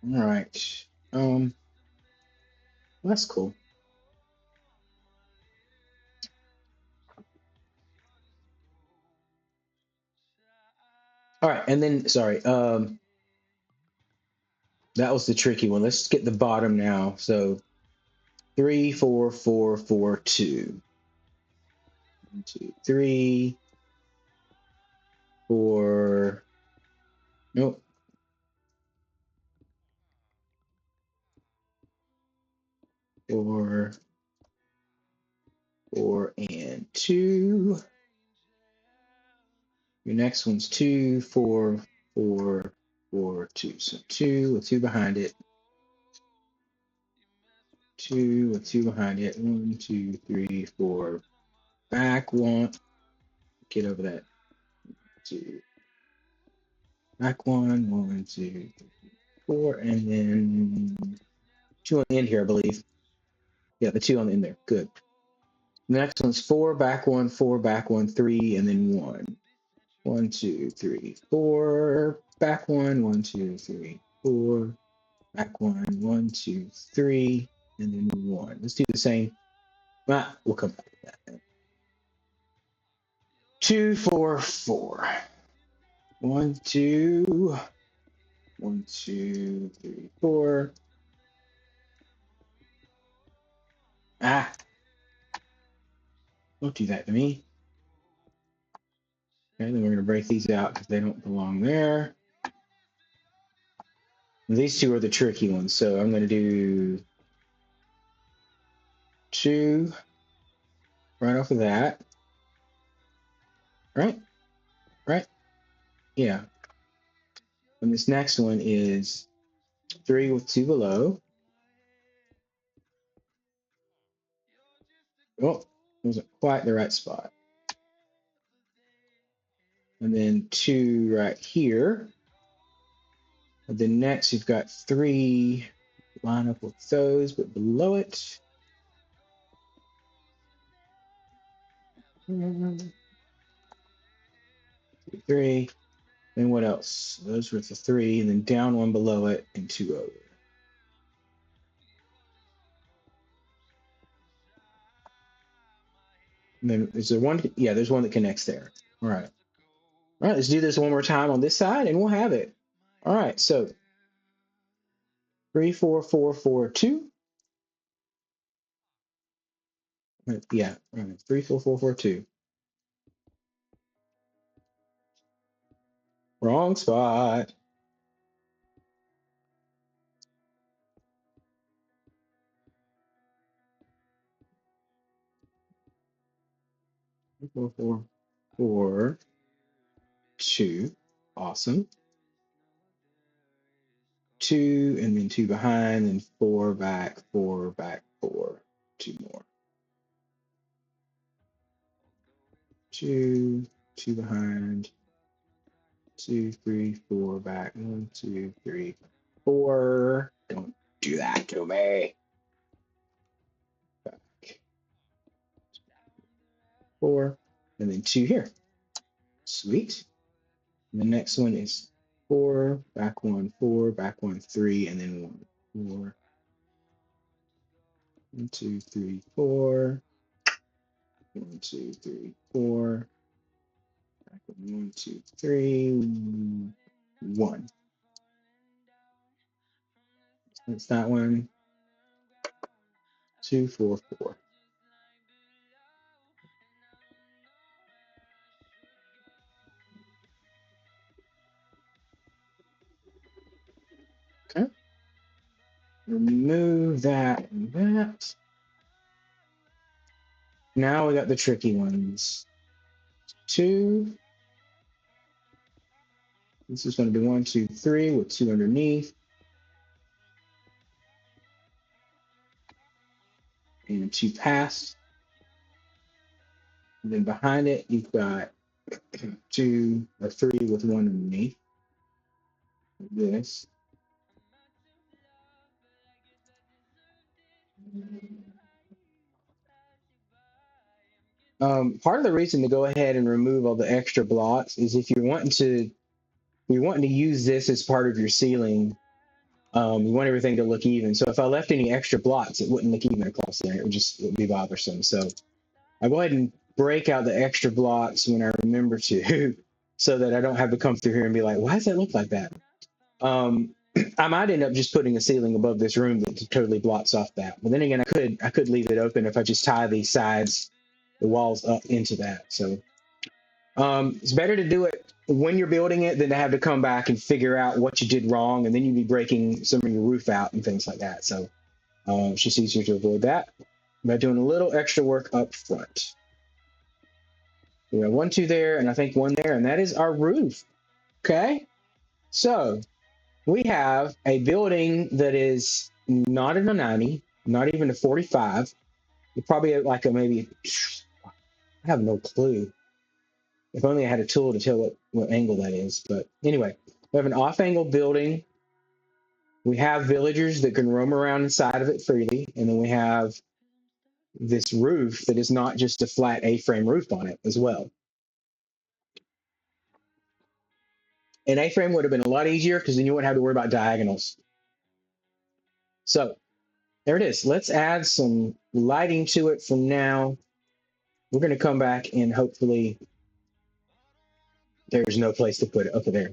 All right. That's cool. All right, and then sorry, that was the tricky one. Let's get the bottom now. So 3, 4, 4, 4, 2. 1, 2, 3, 4. Nope. 4, 4, and 2. Your next one's 2, 4, 4, 4, 2. So 2 with 2 behind it. 2 with 2 behind it. 1, 2, 3, 4. Back 1. Get over that. 2. Back 1, 1, 2, 3, 4, and then 2 on the end here, I believe. Yeah, the 2 on the end there. Good. The next one's 4, back 1, 4, back 1, 3, and then 1. 1, 2, 3, 4. Back 1, 1, 2, 3, 4. Back 1, 1, 2, 3, and then 1. Let's do the same. We'll come back to that. 2, 4, 4. 1, 2. 1, 2, 3, 4. Don't do that to me. Okay, then we're going to break these out because they don't belong there. And these 2 are the tricky ones, so I'm going to do 2 right off of that. Right? Right? Yeah. And this next one is 3 with 2 below. Oh, wasn't quite the right spot. And then 2 right here. And then next you've got 3 line up with those, but below it. 2, 3. Then what else? Those were the 3, and then down 1 below it, and 2 over. And then is there one? Yeah, there's one that connects there. All right. All right, let's do this one more time on this side, and we'll have it. All right, so 3, 4, 4, 4, 2. Yeah, 3, 4, 4, 4, 2. Wrong spot. 4, 4, 4, 2. Awesome. 2, and then 2 behind, and 4 back, 4 back, 4. 2 more. 2, 2 behind, 2, 3, 4 back, 1, 2, 3, 4. Don't do that to me. Back, 4, and then 2 here. Sweet. And the next one is 4, back 1, 4, back 1, 3, and then 1, 4. 1, 2, 3, 4. 1, 2, 3, 4. Back 1, 2, 3, 1. That's that one. 2, 4, 4. Okay. Remove that and that. Now we got the tricky ones. 2. This is going to be 1, 2, 3 with 2 underneath. And 2 past. And then behind it, you've got 2 or 3 with 1 underneath. This. Part of the reason to go ahead and remove all the extra blocks is if you're wanting to use this as part of your ceiling, you want everything to look even. So if I left any extra blocks, it wouldn't look even across there. It would be bothersome. So I go ahead and break out the extra blocks when I remember to, so that I don't have to come through here and be like, why does that look like that? I might end up just putting a ceiling above this room that totally blocks off that. But then again, I could leave it open if I just tie these sides, the walls up into that. So it's better to do it when you're building it than to have to come back and figure out what you did wrong, and then you'd be breaking some of your roof out and things like that. So it's just easier to avoid that by doing a little extra work up front. We have 1, 2 there, and I think 1 there, and that is our roof. Okay, so we have a building that is not in a 90, Not even a 45. You're probably at like a maybe, I have no clue. If only I had a tool to tell what angle that is. But anyway, we have an off-angle building. We have villagers that can roam around inside of it freely. And then we have this roof that is not just a flat A-frame roof on it as well. An A-frame would have been a lot easier because then you wouldn't have to worry about diagonals. So there it is. Let's add some lighting to it for now. We're going to come back and hopefully there's no place to put it. Okay, there.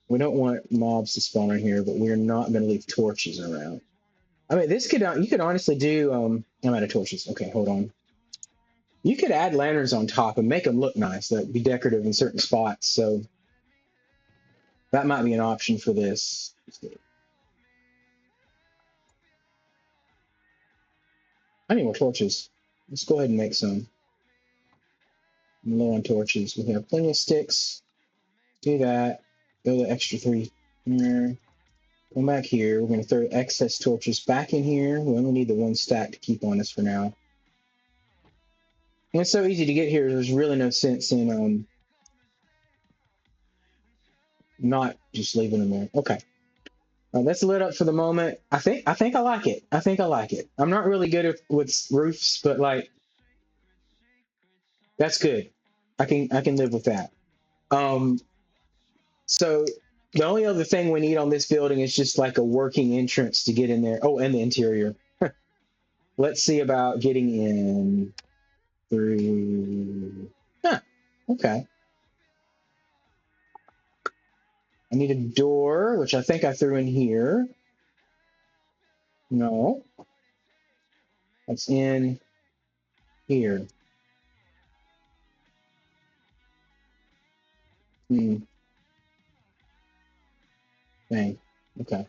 We don't want mobs to spawn in here, but we're not going to leave torches around. I mean, this could, you could honestly do, I'm out of torches. Okay, hold on. You could add lanterns on top and make them look nice. That would be decorative in certain spots. So that might be an option for this. I need more torches. Let's go ahead and make some. I'm low on torches. We have plenty of sticks. Do that. Go the extra 3 here. Come back here. We're going to throw excess torches back in here. We only need the 1 stack to keep on us for now. And it's so easy to get here. There's really no sense in not just leaving them there. Okay. That's lit up for the moment. I think I like it. I think I like it. I'm not really good with roofs, but like that's good. I can live with that. So the only other thing we need on this building is just like a working entrance to get in there. Oh, and the interior. Let's see about getting in through. Huh. Okay. I need a door, which I think I threw in here. No. That's in here. Dang. Okay.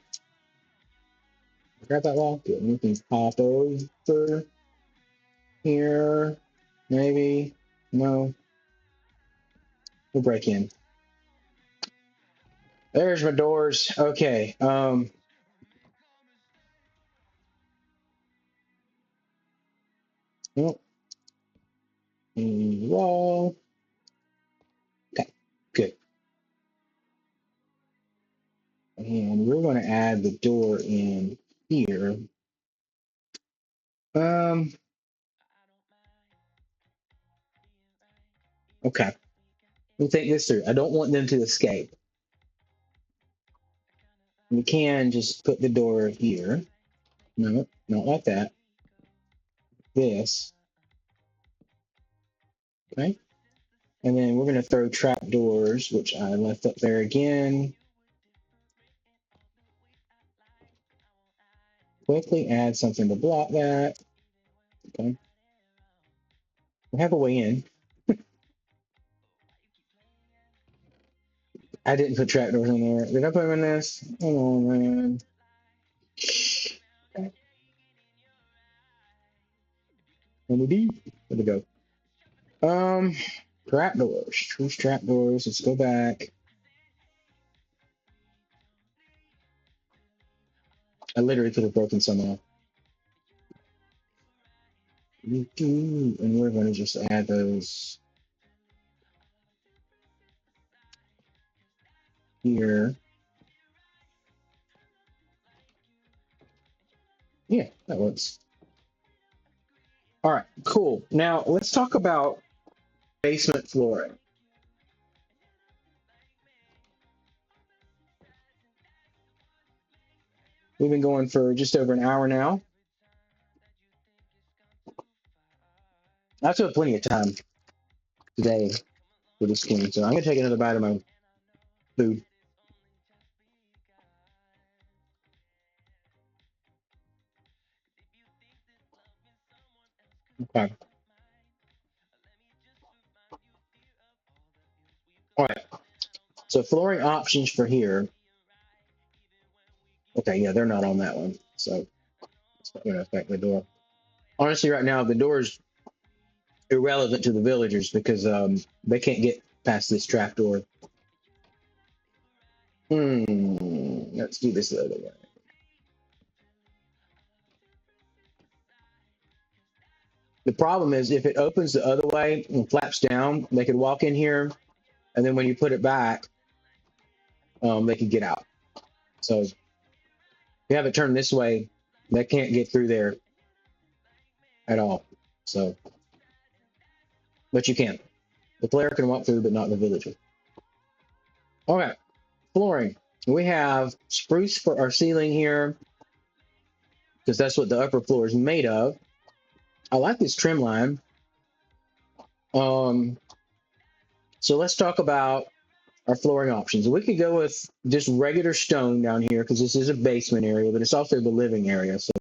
Grab that wall. Good. We can pop over here. Maybe. No. We'll break in. There's my doors. Okay. Oh, wall. Okay. Good. And we're going to add the door in here. Okay. We'll think this through. I don't want them to escape. We can just put the door here. No, not like that. This. Okay. And then we're going to throw trap doors, which I left up there again. Quickly add something to block that. Okay. We have a way in. I didn't put trap doors in there. Did I put them in this? Come on, man. Where'd we go? Trap doors. Choose trap doors. Let's go back. I literally could have broken some off. And we're going to just add those here. Yeah, that works. All right, cool. Now let's talk about basement flooring. We've been going for just over an hour now. I still have plenty of time today for this game, so I'm going to take another bite of my food. Okay. All right. So flooring options for here. Okay, yeah, they're not on that one, so it's not going to affect the door. Honestly, right now the door is irrelevant to the villagers because they can't get past this trap door. Let's do this the other way. The problem is if it opens the other way and flaps down, they could walk in here, and then when you put it back, they could get out. So if you have it turned this way, they can't get through there at all. So, but you can. The player can walk through, but not the villager. Okay, flooring. We have spruce for our ceiling here, because that's what the upper floor is made of. I like this trim line. So let's talk about our flooring options. We could go with just regular stone down here because this is a basement area, but it's also the living area. So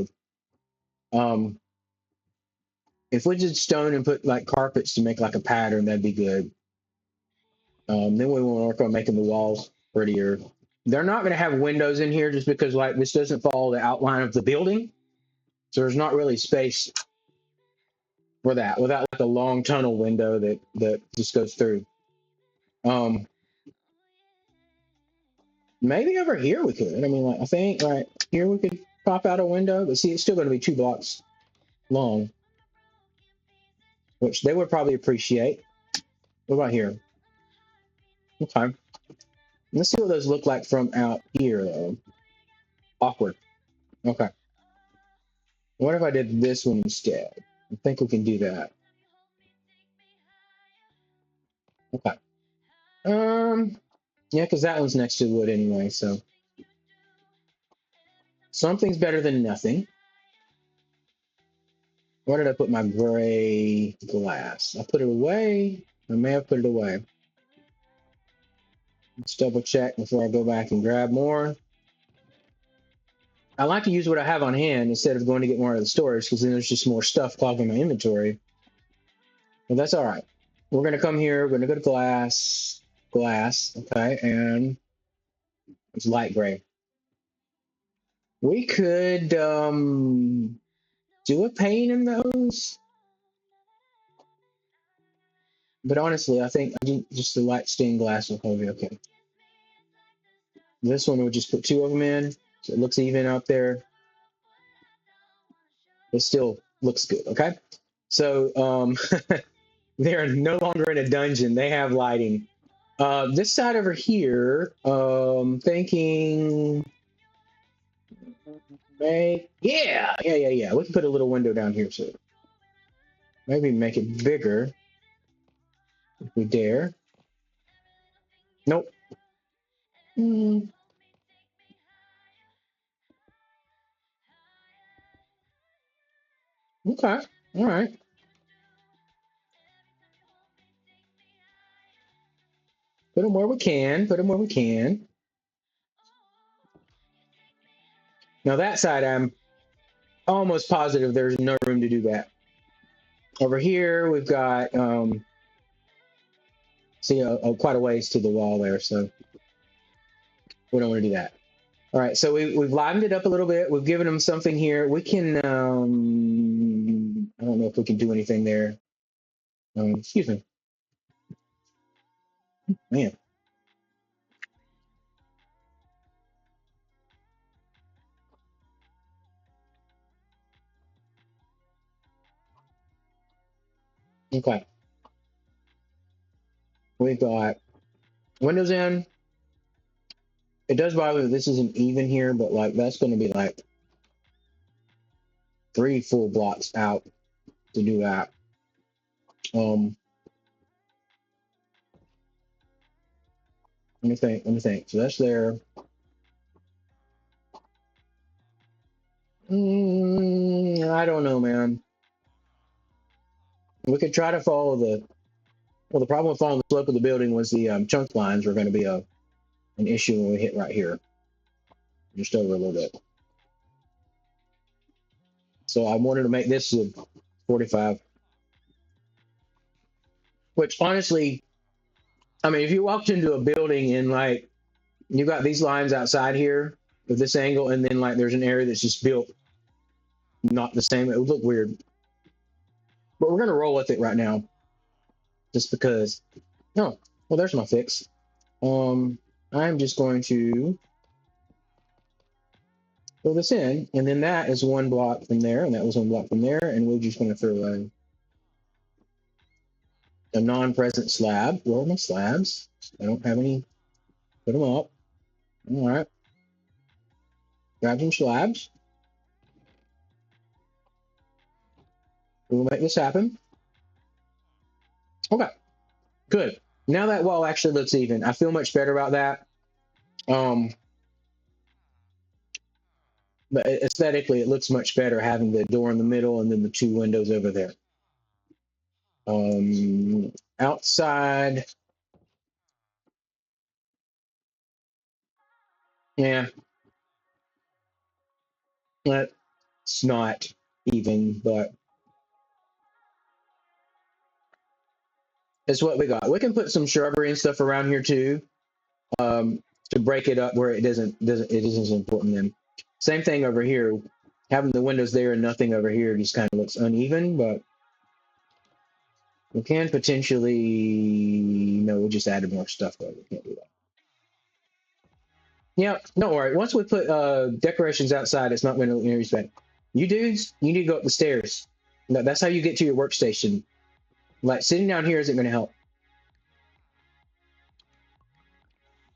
if we did stone and put like carpets to make like a pattern, that'd be good. Then we want to work on making the walls prettier. They're not going to have windows in here just because like this doesn't follow the outline of the building. So there's not really space for that without like a long tunnel window that just goes through. Maybe over here we could. I mean, like I think right here we could pop out a window, but see, it's still going to be 2 blocks long, which they would probably appreciate. What about here? Okay. Let's see what those look like from out here, though. Awkward. Okay. What if I did this one instead? I think we can do that. Okay. Yeah, because that one's next to wood anyway, so something's better than nothing. Where did I put my gray glass? I put it away. I may have put it away. Let's double check before I go back and grab more. I like to use what I have on hand instead of going to get more out of the storage because then there's just more stuff clogging my inventory. But that's all right. We're going to come here. We're going to go to glass. Okay, and it's light gray. We could do a pane in those. But honestly, I think just the light stained glass will probably be okay. This one, we'll just put 2 of them in so it looks even out there. It still looks good, okay? So they're no longer in a dungeon. They have lighting. This side over here, thinking, yeah. We can put a little window down here, so maybe make it bigger if we dare. Nope. Okay. All right. Put them where we can. Put them where we can. Now that side, I'm almost positive there's no room to do that. Over here, we've got see quite a ways to the wall there, so we don't want to do that. All right, so we've livened it up a little bit. We've given them something here. We can I don't know if we can do anything there. Excuse me, man. Okay, we've got windows in. It does bother that this isn't even here, but like that's going to be like 3 full blocks out to do that. Let me think. Let me think. So that's there. I don't know, man. We could try to follow the. Well, the problem with following the slope of the building was the chunk lines were going to be an issue when we hit right here, just over a little bit. So I wanted to make this a 45. Which honestly, I mean, if you walked into a building and like you got these lines outside here with this angle, and then like there's an area that's just built not the same, it would look weird. But we're gonna roll with it right now, just because. No, well, there's my fix. I I'm just going to fill this in, and then that is one block from there, and that was one block from there, and we're just going to throw a non-present slab. Where are my slabs? I don't have any. Put them up. All right. Grab some slabs. We'll make this happen. Okay, good. Now that wall actually looks even. I feel much better about that. But aesthetically, it looks much better having the door in the middle and then the two windows over there. Outside, yeah, it's not even, but it's what we got. We can put some shrubbery and stuff around here too, to break it up where it isn't as important then. Same thing over here. Having the windows there and nothing over here just kind of looks uneven, but we can potentially, no, we just added more stuff though. We can't do that. Yeah, don't worry. Once we put decorations outside, it's not going to interfere. Respect. You dudes, you need to go up the stairs. That's how you get to your workstation. Like sitting down here isn't going to help.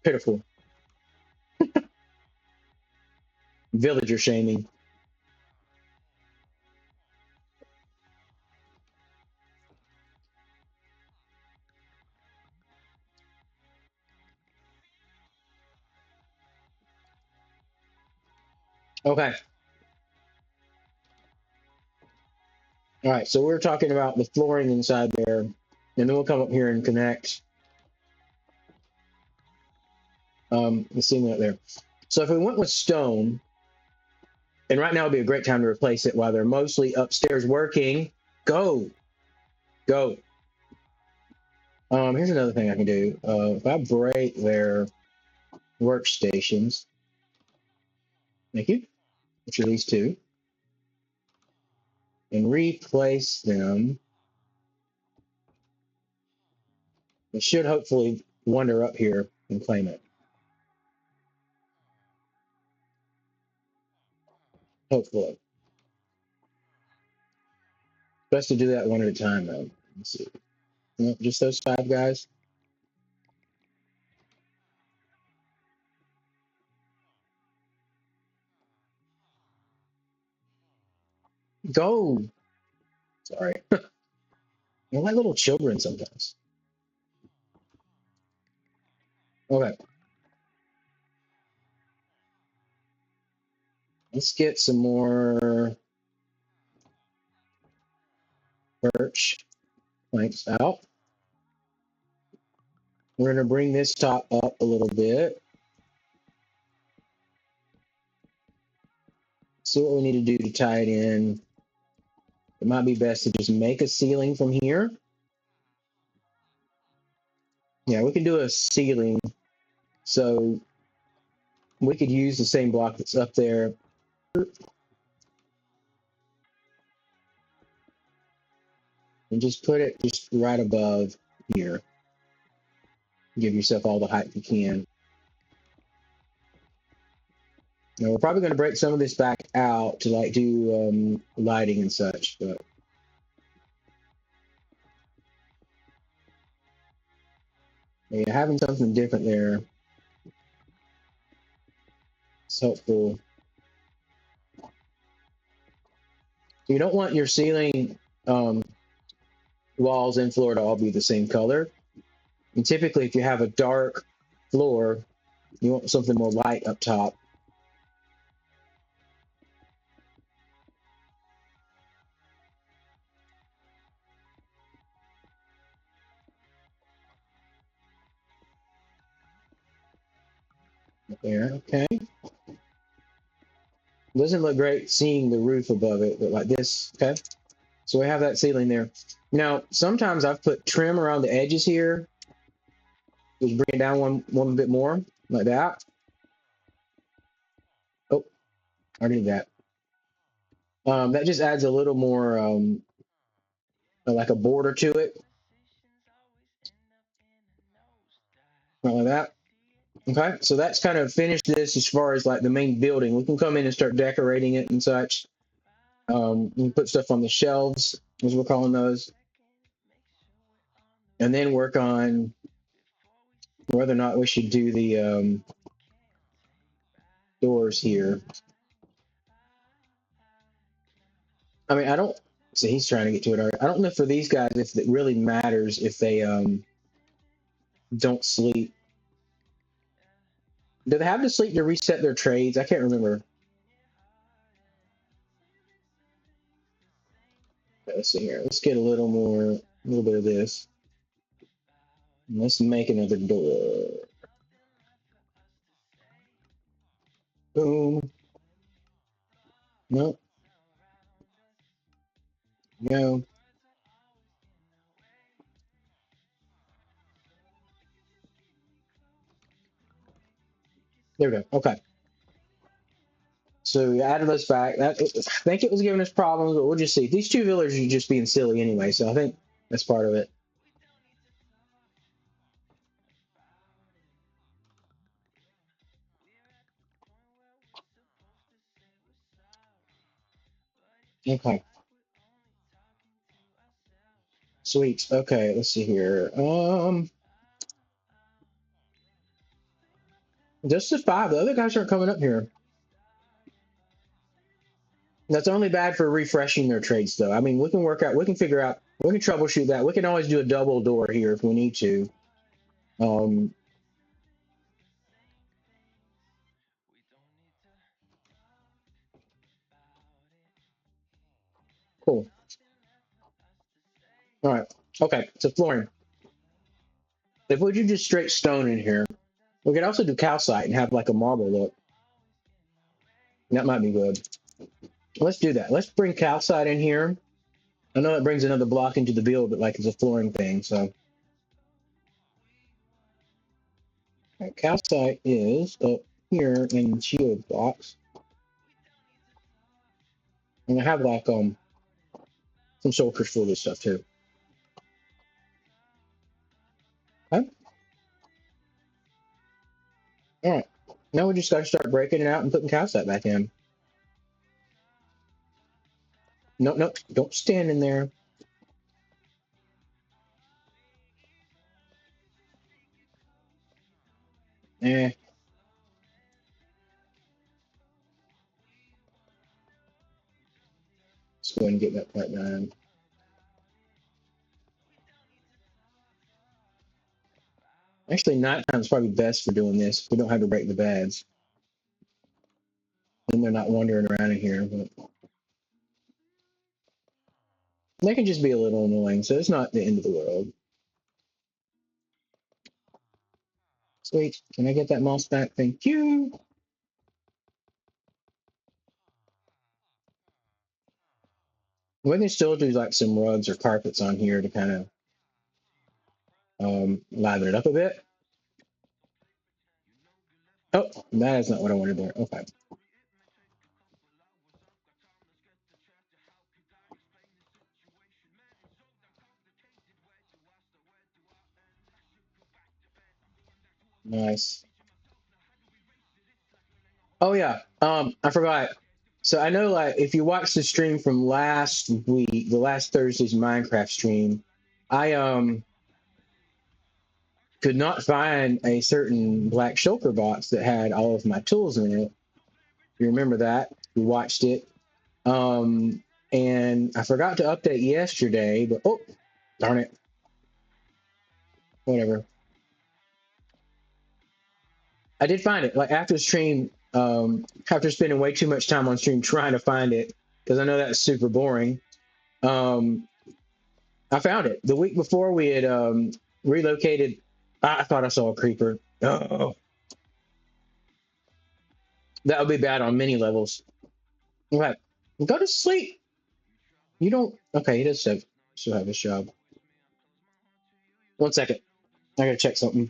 Pitiful. Villager shaming. Okay. All right. So we're talking about the flooring inside there, and then we'll come up here and connect the ceiling up there. So if we went with stone, and right now would be a great time to replace it while they're mostly upstairs working. Go. Here's another thing I can do. If I break their workstations, thank you, which are these two, and replace them, it should hopefully wander up here and claim it. Hopefully. Best to do that one at a time, though. Let's see. Nope, just those 5 guys. Go. Sorry. They're like little children sometimes. Okay. Let's get some more birch planks out. We're going to bring this top up a little bit. See what we need to do to tie it in. It might be best to just make a ceiling from here. Yeah, we can do a ceiling. So we could use the same block that's up there. And just put it just right above here. Give yourself all the height you can. Now we're probably going to break some of this back out to like do lighting and such, but yeah, having something different there is helpful. You don't want your ceiling walls and floor to all be the same color. And typically, if you have a dark floor, you want something more light up top. There, okay. Doesn't look great seeing the roof above it, but like this, okay. So we have that ceiling there. Now, sometimes I've put trim around the edges here. Just bring it down one bit more, like that. Oh, I did that. That just adds a little more, like a border to it. Like that. Okay, so that's kind of finished this as far as like the main building. We can come in and start decorating it and such. We can put stuff on the shelves, as we're calling those, and then work on whether or not we should do the doors here. I mean, I don't see he's trying to get to it already. I don't know for these guys if it really matters if they don't sleep. Do they have to sleep to reset their trades? I can't remember. Let's see here. Let's get a little bit of this. Let's make another door. Boom. Nope. No. There we go. Okay. So we added those back. I think it was giving us problems, but we'll just see. These two villagers are just being silly anyway, so I think that's part of it. Okay. Sweet. Okay, let's see here. Just the five. The other guys aren't coming up here. That's only bad for refreshing their trades, though. I mean, we can work out, we can figure out, we can troubleshoot that. We can always do a double door here if we need to. Um, cool. All right. Okay. So flooring. If we do just straight stone in here, we could also do calcite and have like a marble look. That might be good. Let's do that. Let's bring calcite in here. I know it brings another block into the build, but like it's a flooring thing. So right, calcite is up here in the shield box. And I have like some soldiers for this stuff too. Okay. All right. Now we just got to start breaking it out and putting calcite back in. No, no, don't stand in there. Eh. Let's go ahead and get that part done. Actually, nighttime is probably best for doing this. We don't have to break the beds. And they're not wandering around in here. But they can just be a little annoying, so it's not the end of the world. Sweet. Can I get that mouse back? Thank you. We can still do like some rugs or carpets on here to kind of liven it up a bit. Oh, that is not what I wanted there. Okay. Nice. Oh yeah. I forgot. So I know like if you watch the stream from last week, the last Thursday's Minecraft stream, I could not find a certain black shulker box that had all of my tools in it. You remember that? We watched it. And I forgot to update yesterday, but oh darn it. Whatever. I did find it. Like after the stream, after spending way too much time on stream trying to find it, because I know that's super boring. Um, I found it the week before we had relocated. I thought I saw a creeper. Oh, that would be bad on many levels. Okay, go to sleep. You don't. Okay, he does still have his job. 1 second. I gotta check something.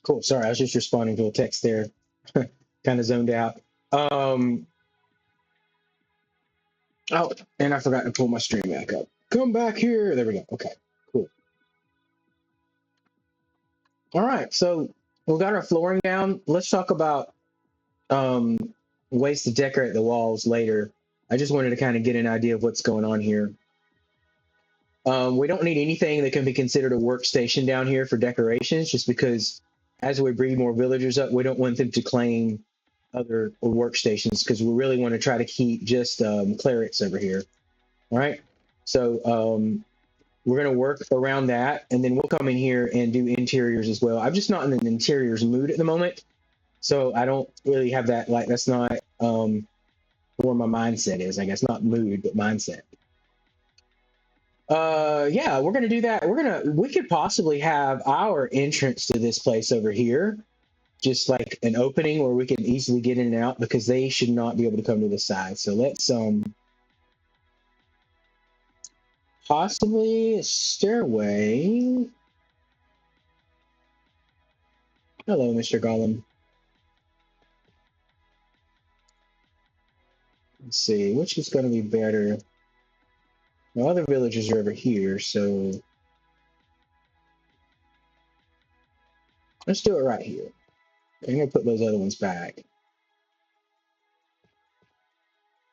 Cool. Sorry, I was just responding to a text there. Kind of zoned out. Oh, and I forgot to pull my stream back up. Come back here. There we go. Okay, cool. All right, so we got our flooring down. Let's talk about ways to decorate the walls later. I just wanted to kind of get an idea of what's going on here. We don't need anything that can be considered a workstation down here for decorations, just because as we breed more villagers up, we don't want them to claim other workstations, because we really want to try to keep just clerics over here. All right, so we're going to work around that, and then we'll come in here and do interiors as well. I'm just not in an interiors mood at the moment, so I don't really have that, like, that's not where my mindset is, I guess. Not mood, but mindset. Yeah, we're gonna do that. We could possibly have our entrance to this place over here, just like an opening where we can easily get in and out, because they should not be able to come to this side. So let's possibly a stairway. Hello, Mr. Gollum. Let's see, which is going to be better. The other villagers are over here, so let's do it right here. I'm going to put those other ones back.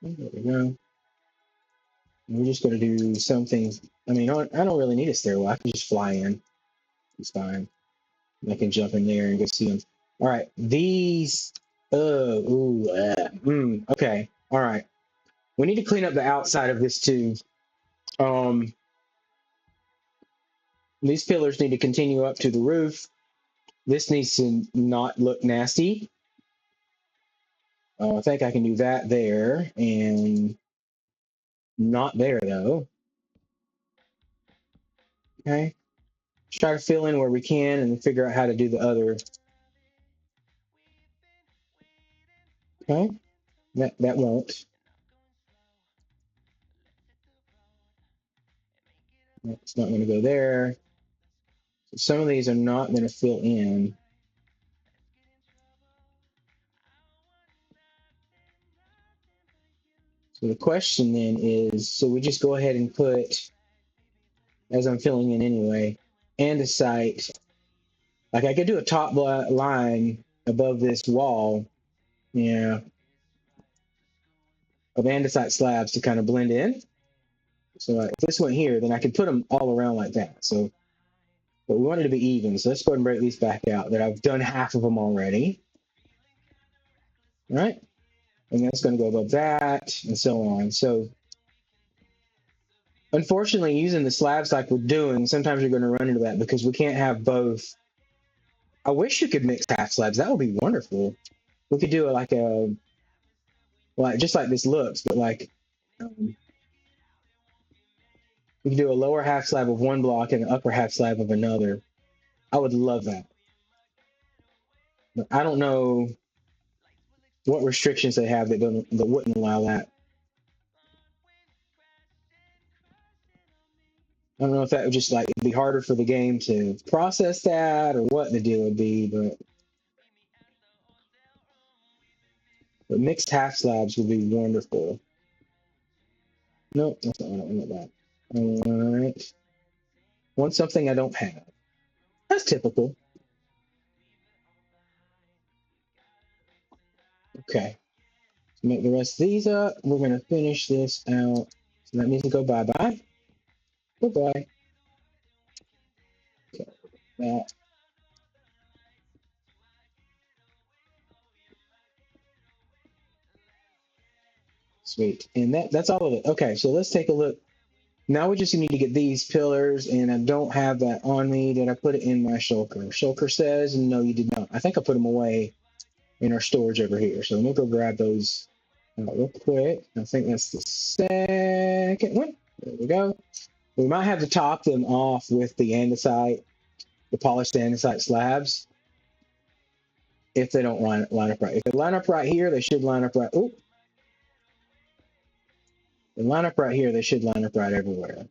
There we go. We're just going to do some things. I mean, I don't really need a stairwell. I can just fly in. It's fine. I can jump in there and go see them. All right. These. Okay. All right. We need to clean up the outside of this too. These pillars need to continue up to the roof. This needs to not look nasty. I think I can do that there, and not there though. Okay. Let's try to fill in where we can and figure out how to do the other. Okay. That won't. It's not going to go there. So some of these are not going to fill in. So the question then is, so we just go ahead and put, as I'm filling in anyway, andesite. Like I could do a top line above this wall, yeah, of andesite slabs to kind of blend in. So if this went here, then I could put them all around like that. So, but we want it to be even. So let's go ahead and break these back out. That I've done half of them already. All right. And that's going to go above that, and so on. So unfortunately, using the slabs like we're doing, sometimes you're going to run into that because we can't have both. I wish you could mix half slabs. That would be wonderful. We could do it like just like this looks, but like we could do a lower half slab of one block and an upper half slab of another. I would love that. But I don't know what restrictions they have that wouldn't allow that. I don't know if that would just like it'd be harder for the game to process that or what the deal would be, but mixed half slabs would be wonderful. Nope, that's not what I want that. All right. Want something I don't have. That's typical. Okay. So make the rest of these up. We're going to finish this out. So that means we go bye-bye. Goodbye. Okay. That. Sweet. And that's all of it. Okay, so let's take a look. Now we just need to get these pillars, and I don't have that on me. Did I put it in my shulker? Shulker says, no, you did not. I think I put them away in our storage over here. So let me go grab those real quick. I think that's the second one. There we go. We might have to top them off with the andesite, the polished andesite slabs, if they don't line up right. If they line up right here, they should line up right. Oh, they line up right here. They should line up right everywhere.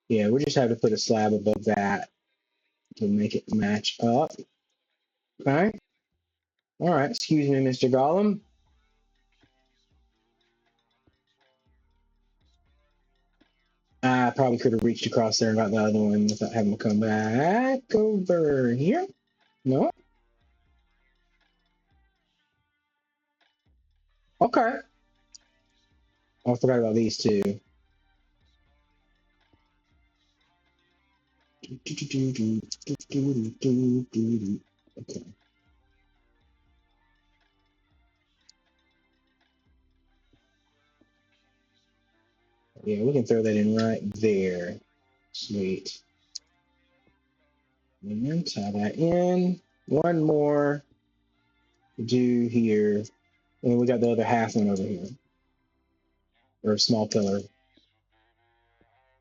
Yeah, we just have to put a slab above that to make it match up. Okay. All right. Excuse me, Mr. Gollum. I probably could have reached across there and got the other one without having to come back over here. No. Okay. Oh, I forgot about these two. Okay. Yeah, we can throw that in right there. Sweet. And then tie that in. One more to do here. And we got the other half one over here. Or a small pillar.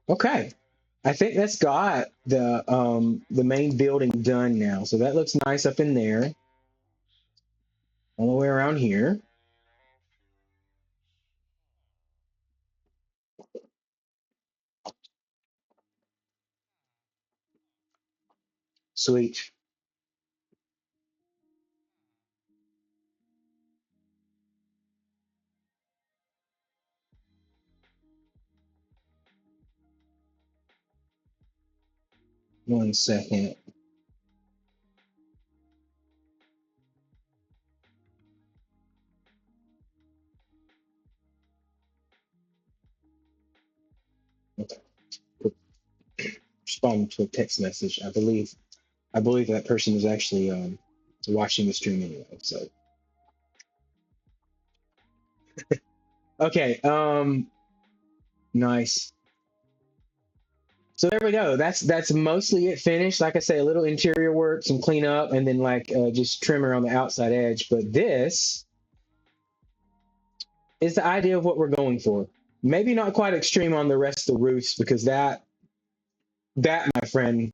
Okay. I think that's got the main building done now. So that looks nice up in there. All the way around here. Sweet. One second. Okay. Respond to a text message. I believe that person is actually watching the stream anyway. So okay. Nice. So there we go. That's mostly it finished. Like I say, a little interior work, some cleanup, and then like just trimmer on the outside edge. But this is the idea of what we're going for. Maybe not quite extreme on the rest of the roofs because that my friend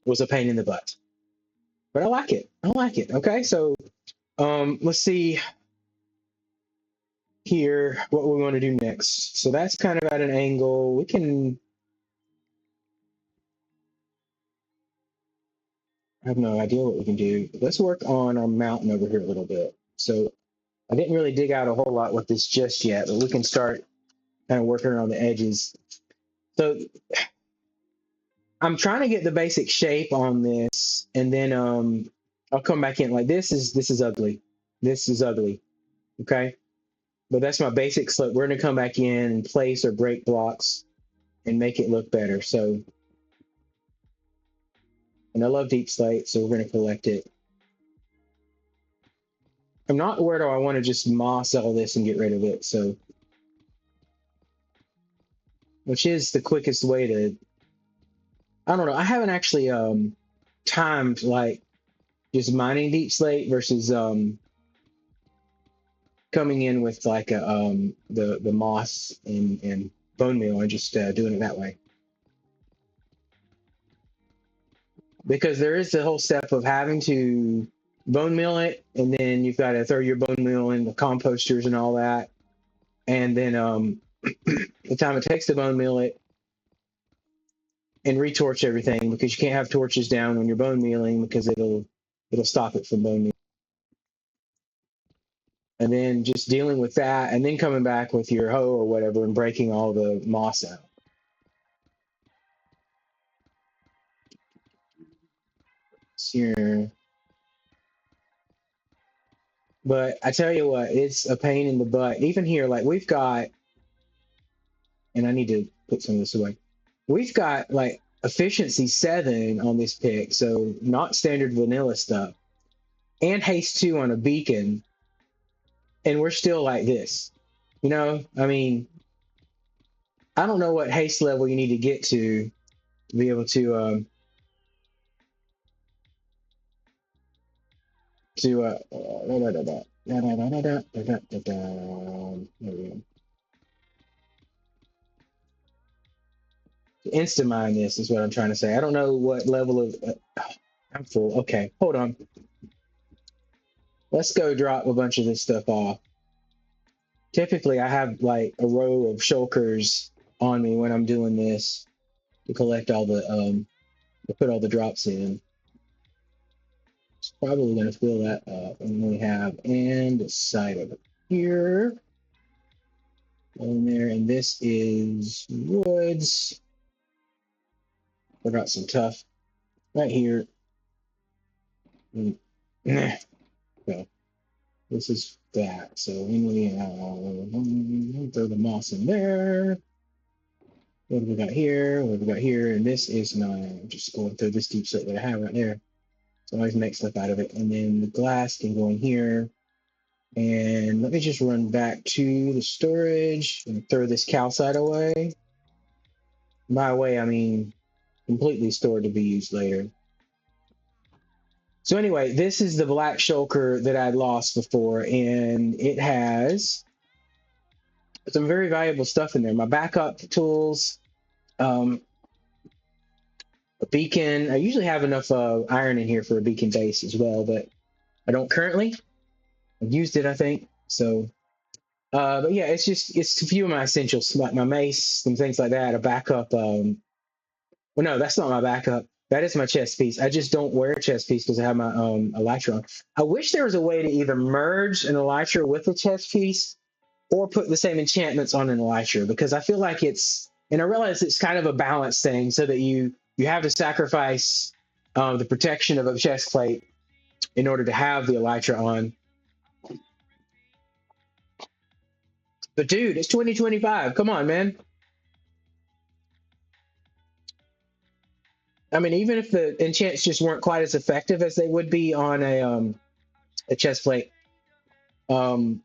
was a pain in the butt. But I like it. I like it. Okay, so let's see here what we want to do next. So that's kind of at an angle. We can. I have no idea what we can do. Let's work on our mountain over here a little bit. So I didn't really dig out a whole lot with this just yet, but we can start kind of working around the edges. So I'm trying to get the basic shape on this, and then I'll come back in. Like this is ugly. This is ugly. Okay. But that's my basic slope. We're gonna come back in and place or break blocks and make it look better. So, and I love deep slate, so we're gonna collect it. I'm not where do I want to just moss all this and get rid of it. So, which is the quickest way to. I don't know. I haven't actually timed like just mining deep slate versus coming in with like a the moss and bone meal and just doing it that way. Because there is the whole step of having to bone meal it, and then you've got to throw your bone meal in the composters and all that, and then the time it takes to bone meal it and retorch everything because you can't have torches down when you're bone mealing because it'll stop it from bone meal. And then just dealing with that, and then coming back with your hoe or whatever and breaking all the moss out. Here. But I tell you what, it's a pain in the butt. Even here, like we've got, and I need to put some of this away. We've got like efficiency 7 on this pick, so not standard vanilla stuff, and haste 2 on a beacon, and we're still like this. You know, I mean, I don't know what haste level you need to get to be able insta mine this is what I'm trying to say. I don't know what level of I'm full. Okay, hold on. Let's go drop a bunch of this stuff off. Typically, I have like a row of shulkers on me when I'm doing this to collect all the to put all the drops in. Probably going to fill that up. And we have and side over here. In there, and this is woods. Forgot some tough right here. So this is that. So anyway, throw the moss in there. What have we got here? What have we got here? And this is I'm just going through this deep soot that I have right there. So I always make stuff out of it. And then the glass can go in here. And let me just run back to the storage and throw this calcite away. By the way, I mean completely stored to be used later. So anyway, this is the black shulker that I'd lost before, and it has some very valuable stuff in there. My backup tools, a beacon. I usually have enough iron in here for a beacon base as well, but I don't currently. I've used it, I think. So, but yeah, it's a few of my essentials, like my mace, some things like that, a backup. Well, no, that's not my backup. That is my chest piece. I just don't wear a chest piece because I have my elytra on. I wish there was a way to either merge an elytra with a chest piece or put the same enchantments on an elytra, because I feel like and I realize it's kind of a balance thing, so that you have to sacrifice the protection of a chest plate in order to have the elytra on. But dude, it's 2025. Come on, man. I mean, even if the enchants just weren't quite as effective as they would be on a chest plate, um,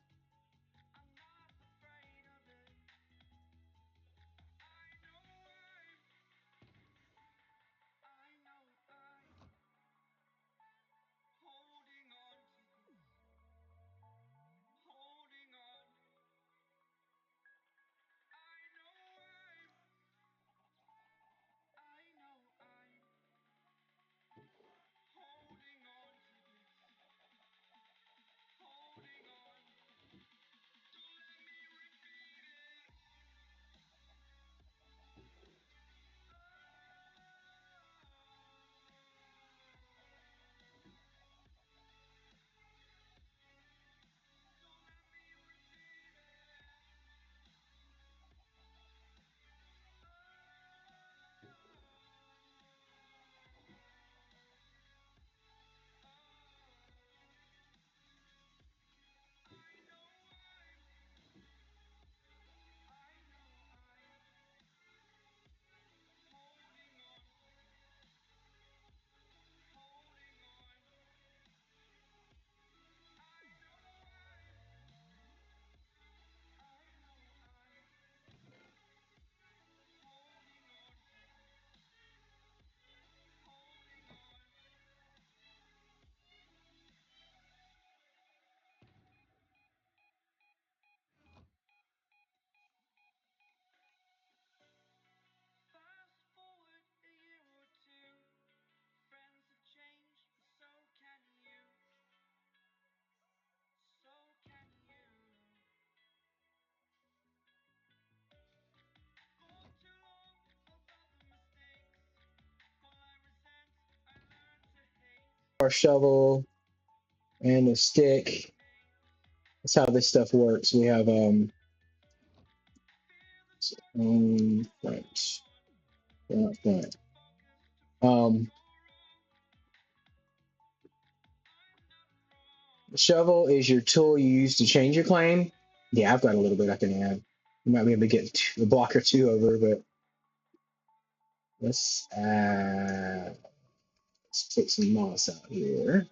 our shovel and a stick. That's how this stuff works. We have front. The shovel is your tool you use to change your claim. Yeah, I've got a little bit I can add. You might be able to get a block or two over, but let's take some moss out here.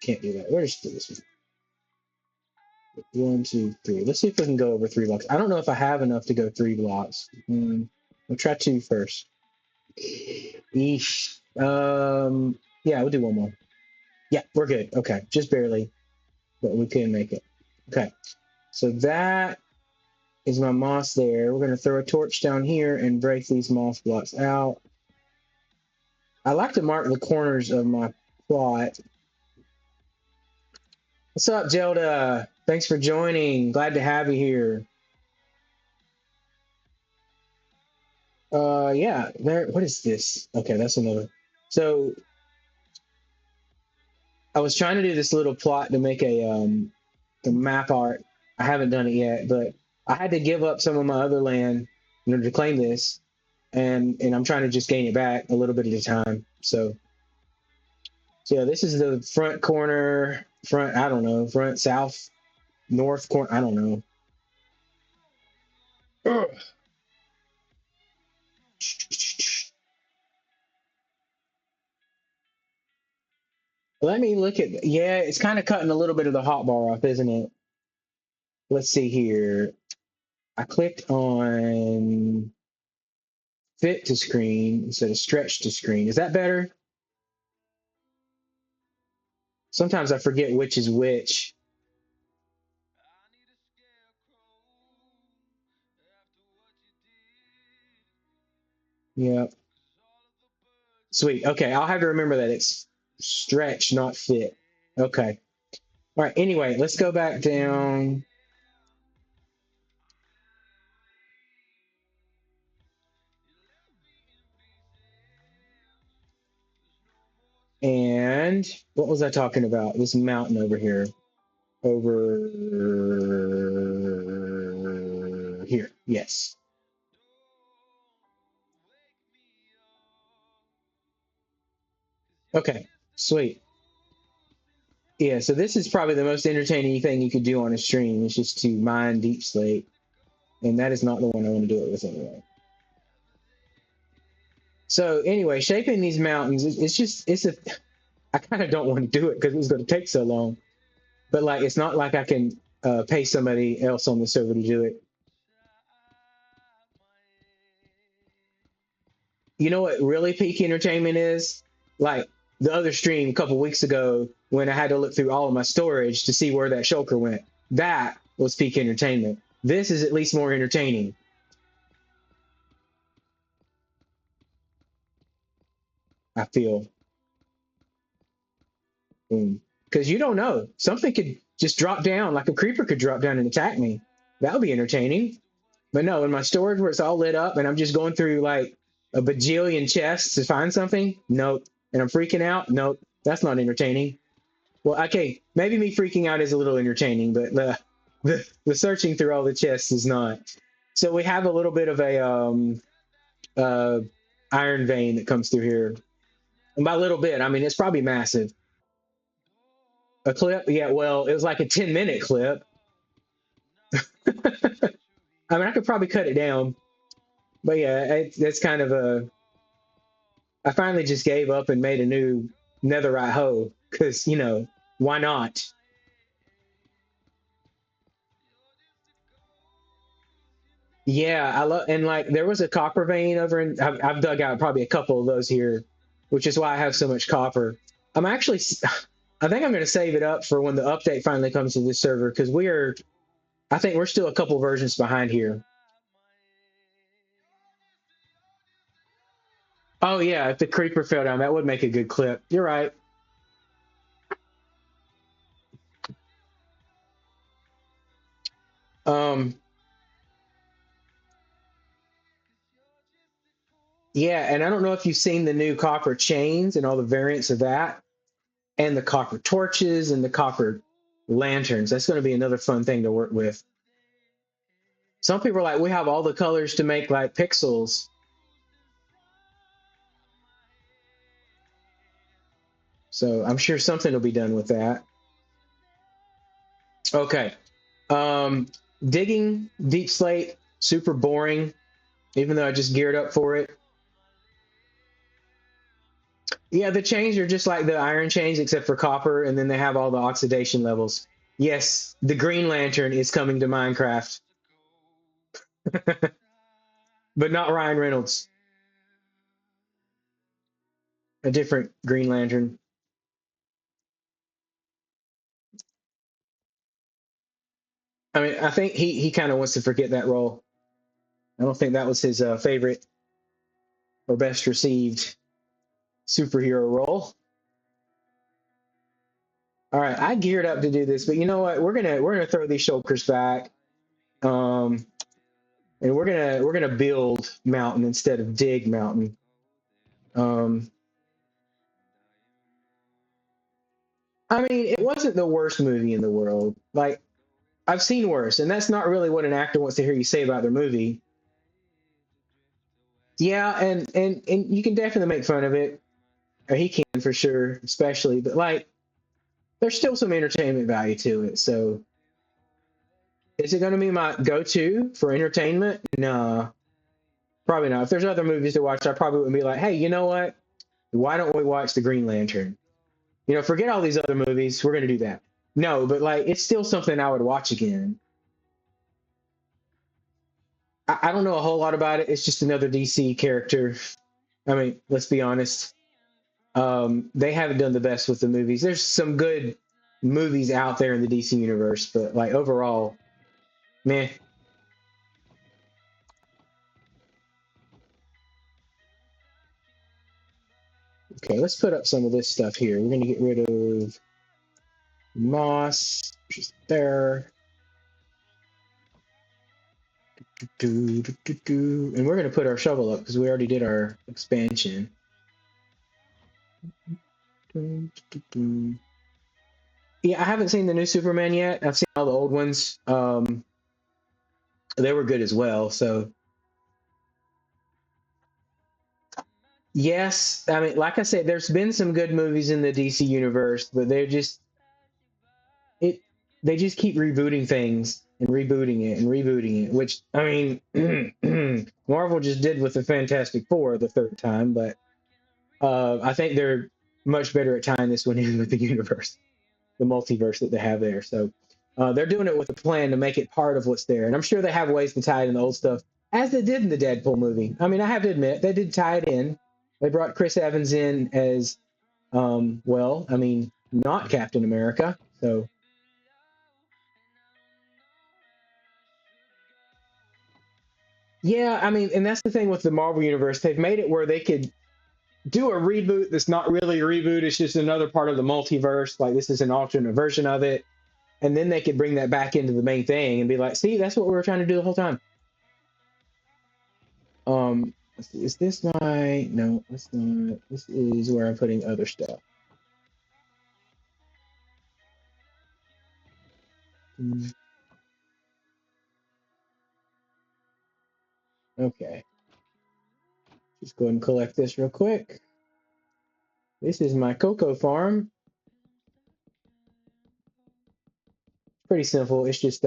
Can't do that. Where's this one? 1, 2, 3. Let's see if we can go over 3 blocks. I don't know if I have enough to go 3 blocks. We'll try 2 first. Eesh. Yeah, we'll do 1 more. Yeah, we're good. Okay, just barely, but we can make it. Okay, so that is my moss there. We're going to throw a torch down here and break these moss blocks out. I like to mark the corners of my plot. What's up, Zelda? Thanks for joining. Glad to have you here. Yeah, there. What is this? Okay, that's another. So I was trying to do this little plot to make a map art. I haven't done it yet, but I had to give up some of my other land in order to claim this, and I'm trying to just gain it back a little bit at a time. So yeah, this is the front corner, front, I don't know, front, south, north corner, I don't know. Ugh. Let me look at, yeah, it's kind of cutting a little bit of the hotbar off, isn't it? Let's see here. I clicked on fit to screen instead of stretch to screen. Is that better? Sometimes I forget which is which. Yeah. Sweet. Okay. I'll have to remember that it's stretch, not fit. Okay. All right. Anyway, let's go back down. And what was I talking about? This mountain over here. Over here. Yes. Okay. Sweet. Yeah, so this is probably the most entertaining thing you could do on a stream is just to mine deep slate. And that is not the one I want to do it with anyway. So anyway, shaping these mountains, it's just, I kind of don't want to do it because it's going to take so long. But like, it's not like I can pay somebody else on the server to do it. You know what really peak entertainment is? Like the other stream a couple weeks ago when I had to look through all of my storage to see where that shulker went. That was peak entertainment. This is at least more entertaining. I feel. Because you don't know. Something could just drop down, like a creeper could drop down and attack me. That would be entertaining. But no, in my storage where it's all lit up and I'm just going through like a bajillion chests to find something, nope. And I'm freaking out, nope. That's not entertaining. Well, okay, maybe me freaking out is a little entertaining, but the searching through all the chests is not. So we have a little bit of a iron vein that comes through here. And by a little bit, I mean it's probably massive. A clip? Yeah, well, it was like a 10-minute clip. I mean, I could probably cut it down, but yeah, that's kind of a. I finally just gave up and made a new netherite hoe because why not? Yeah, I love and like there was a copper vein over in. I've dug out probably a couple of those here, which is why I have so much copper. I'm actually. I think I'm going to save it up for when the update finally comes to this server because we are. I think we're still a couple versions behind here. Oh yeah, if the creeper fell down, that would make a good clip. You're right. Um, yeah, and I don't know if you've seen the new copper chains and all the variants of that, and the copper torches and the copper lanterns. That's going to be another fun thing to work with. Some people are like, we have all the colors to make like pixels. So I'm sure something will be done with that. Okay. Um, digging deep slate, super boring, even though I just geared up for it. Yeah, the chains are just like the iron chains, except for copper, and then they have all the oxidation levels. Yes, the Green Lantern is coming to Minecraft, but not Ryan Reynolds. A different Green Lantern. I mean, I think he kind of wants to forget that role. I don't think that was his favorite or best received superhero role. All right, I geared up to do this, but you know what? We're gonna throw these shoulders back, um, and we're gonna build mountain instead of dig mountain. Um, I mean, it wasn't the worst movie in the world. Like, I've seen worse, and that's not really what an actor wants to hear you say about their movie. Yeah, and you can definitely make fun of it, or he can for sure, especially. But like, there's still some entertainment value to it. So, is it going to be my go-to for entertainment? No, probably not. If there's other movies to watch, I probably would be like, hey, you know what? Why don't we watch The Green Lantern? You know, forget all these other movies. We're going to do that. No, but like, it's still something I would watch again. I don't know a whole lot about it. It's just another DC character. I mean, let's be honest. They haven't done the best with the movies. There's some good movies out there in the DC universe, but like overall, meh. Okay, let's put up some of this stuff here. We're gonna get rid of moss, just there. And we're gonna put our shovel up because we already did our expansion. Yeah, I haven't seen the new Superman yet. I've seen all the old ones. They were good as well. So yes, I mean, like I said, there's been some good movies in the DC universe, but they're just it. They just keep rebooting things and rebooting it and rebooting it, which I mean, Marvel just did with the Fantastic Four the third time, but I think they're much better at tying this one in with the universe, the multiverse that they have there. So they're doing it with a plan to make it part of what's there, and I'm sure they have ways to tie it in the old stuff, as they did in the Deadpool movie. I mean, I have to admit they did tie it in. They brought Chris Evans in as well. I mean, not Captain America, so. Yeah, I mean, and that's the thing with the Marvel Universe. They've made it where they could do a reboot that's not really a reboot. It's just another part of the multiverse. Like, this is an alternate version of it. And then they could bring that back into the main thing and be like, see, that's what we were trying to do the whole time. Let's see, is this my, no, that's not, this is where I'm putting other stuff. Okay. Just go ahead and collect this real quick. This is my cocoa farm. Pretty simple. It's just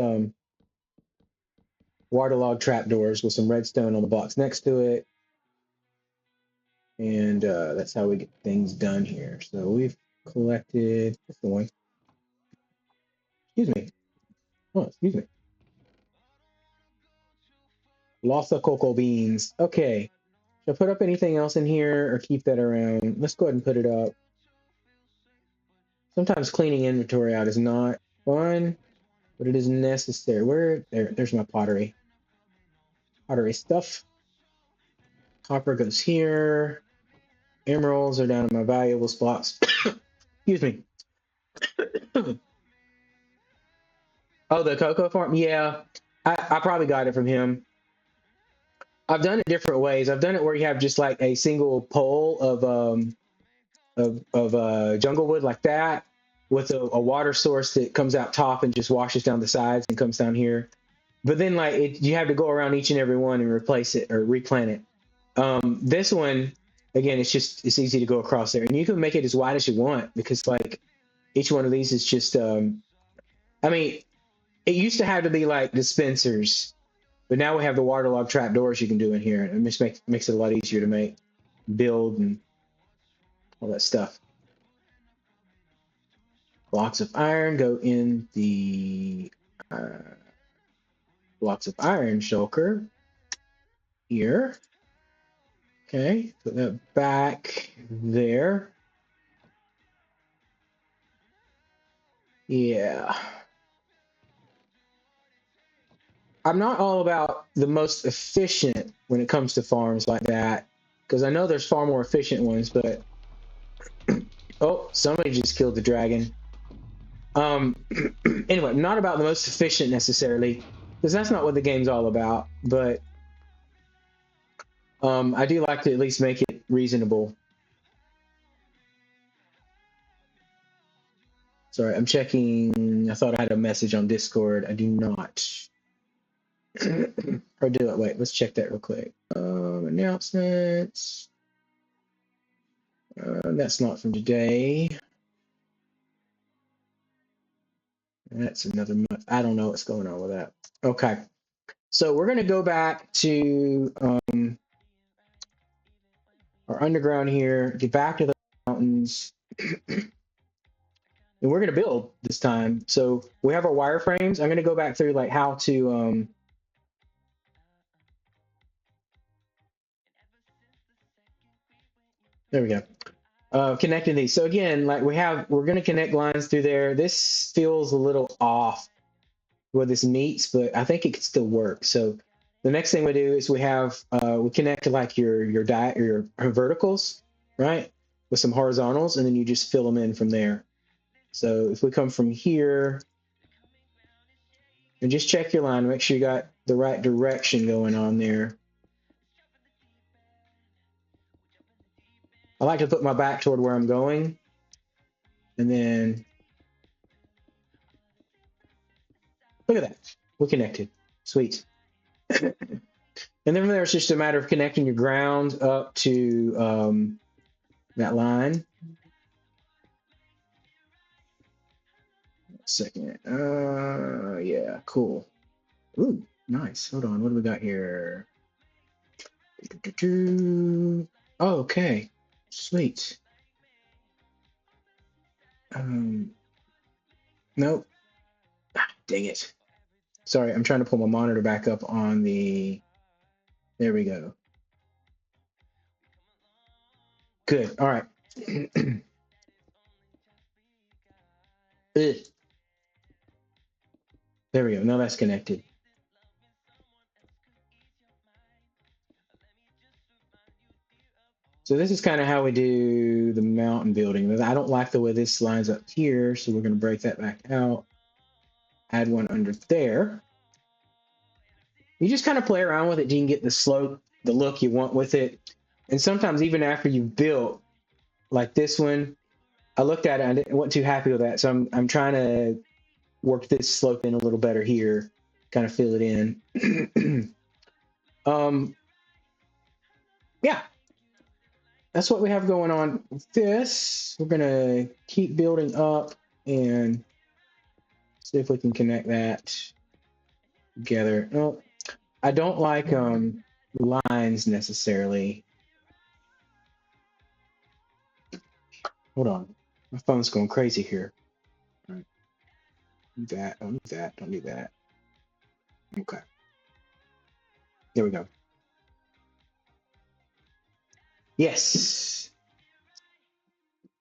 waterlogged trapdoors with some redstone on the blocks next to it. And that's how we get things done here. So we've collected, what's the one? Excuse me. Oh, excuse me. Lots of cocoa beans. Okay. Should I put up anything else in here or keep that around? Let's go ahead and put it up. Sometimes cleaning inventory out is not fun, but it is necessary. There's my pottery. Pottery stuff. Copper goes here. Emeralds are down in my valuable spots. Excuse me. Oh, the cocoa farm? Yeah, I probably got it from him. I've done it different ways. I've done it where you have just like a single pole of jungle wood like that, with a water source that comes out top and just washes down the sides and comes down here. But then you have to go around each and every one and replace it or replant it. This one, again, it's easy to go across there, and you can make it as wide as you want because like each one of these is just I mean, it used to have to be like dispensers, but now we have the waterlogged trap doors you can do in here. It just makes it a lot easier to build and all that stuff. Blocks of iron go in the blocks of iron shulker here. Okay, put that back there. Yeah. I'm not all about the most efficient when it comes to farms like that, because I know there's far more efficient ones, but oh, somebody just killed the dragon. Anyway, not about the most efficient necessarily, because that's not what the game's all about, but I do like to at least make it reasonable. Sorry, I'm checking. I thought I had a message on Discord. I do not. Or do it. Wait, let's check that real quick. Announcements. That's not from today. That's another month. I don't know what's going on with that. Okay. So we're going to go back to our underground here, get back to the mountains, and we're going to build this time. So we have our wireframes. I'm going to go back through like how to there we go. Connecting these. So again, like we're going to connect lines through there. This feels a little off where this meets, but I think it could still work. So the next thing we do is we connect to like your verticals, right? With some horizontals, and then you just fill them in from there. So if we come from here and just check your line, make sure you got the right direction going on there. I like to put my back toward where I'm going, and then look at that. We're connected. Sweet. And then from there, it's just a matter of connecting your ground up to that line. Second. Yeah, cool. Ooh, nice. Hold on. What do we got here? Oh, okay. Sweet. Nope. Ah, dang it. Sorry, I'm trying to pull my monitor back up on the. There we go. Good. All right. Ugh. There we go. Now that's connected. So this is kind of how we do the mountain building. I don't like the way this lines up here, so we're going to break that back out. Add one under there. You just kind of play around with it. You can get the slope, the look you want with it. And sometimes even after you've built, like this one, I looked at it and I wasn't too happy with that. So I'm trying to work this slope in a little better here, kind of fill it in. Yeah, that's what we have going on with this. We're gonna keep building up and see if we can connect that together. No, I don't like lines necessarily. Hold on, my phone's going crazy here. All right. Do that, don't do that, don't do that. Okay, there we go. Yes.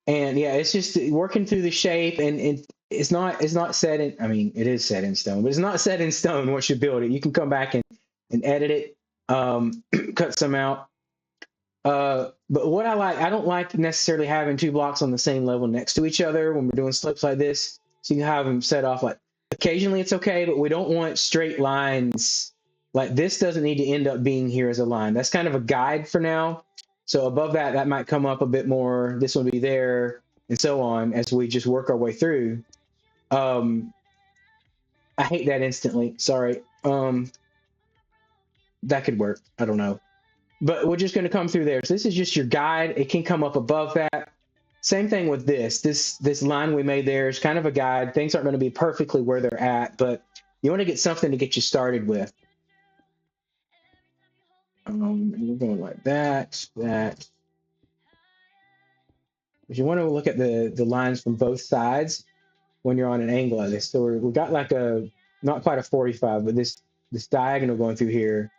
And yeah, it's just working through the shape, and it's not set in. I mean, it is set in stone, but it's not set in stone once you build it. You can come back and edit it, cut some out. But what I don't like necessarily having two blocks on the same level next to each other when we're doing slips like this. So you can have them set off like occasionally it's okay, but we don't want straight lines. Like this doesn't need to end up being here as a line. That's kind of a guide for now. So above that, that might come up a bit more. This will be there, and so on as we just work our way through. I hate that instantly. Sorry. That could work. I don't know. But we're just going to come through there. So this is just your guide. It can come up above that. Same thing with this. This line we made there is kind of a guide. Things aren't going to be perfectly where they're at, but you want to get something to get you started with. And we're going like that. But you want to look at the lines from both sides when you're on an angle like this. So we got like a, not quite a 45, but this diagonal going through here.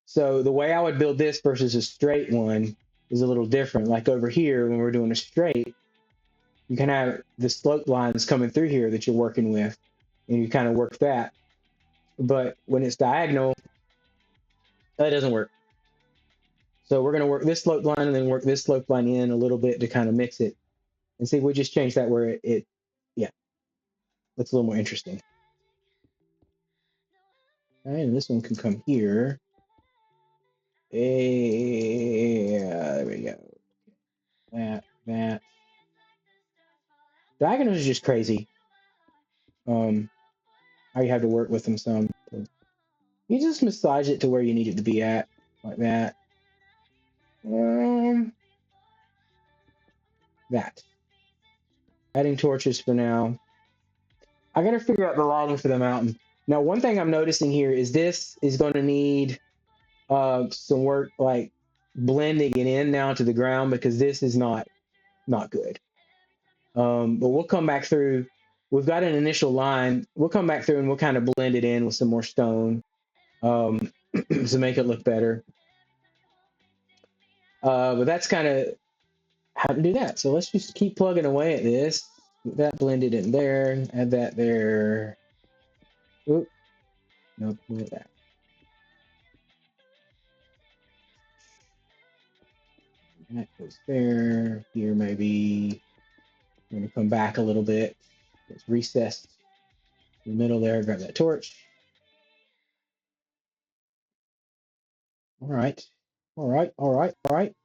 So the way I would build this versus a straight one is a little different. Like over here, when we're doing a straight, you can have the slope lines coming through here that you're working with, and you kind of work that. But when it's diagonal, that doesn't work. So we're going to work this slope line and then work this slope line in a little bit to kind of mix it. And see, we just changed that where it yeah, that's a little more interesting. All right, and this one can come here. Yeah, there we go. That. Diagonals is just crazy. How you have to work with them some. You just massage it to where you need it to be at, like that. That. Adding torches for now. I gotta figure out the lighting for the mountain. Now, one thing I'm noticing here is this is going to need some work, like blending it in now to the ground, because this is not good. But we'll come back through. We've got an initial line. We'll come back through and we'll kind of blend it in with some more stone to make it look better. But that's kind of how to do that. So let's just keep plugging away at this. Get that blended in there. Add that there. Oop. Nope, look at that. That goes there. Here, maybe. I'm going to come back a little bit. It's recessed in the middle there. Grab that torch. All right. All right. All right. All right.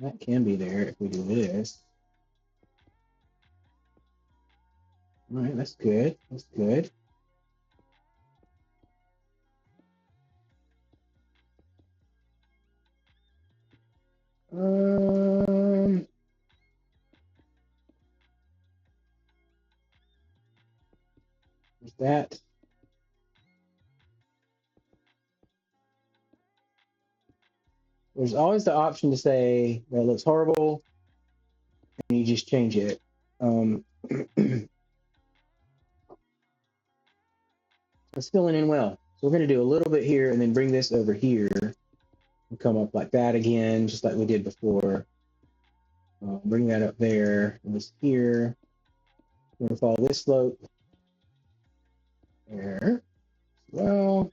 That can be there if we do this. All right. That's good. That's good. There's that. There's always the option to say that looks horrible, and you just change it. It's filling in well. So we're going to do a little bit here and then bring this over here and come up like that again, just like we did before. Bring that up there and this here. We're going to follow this slope there. Well,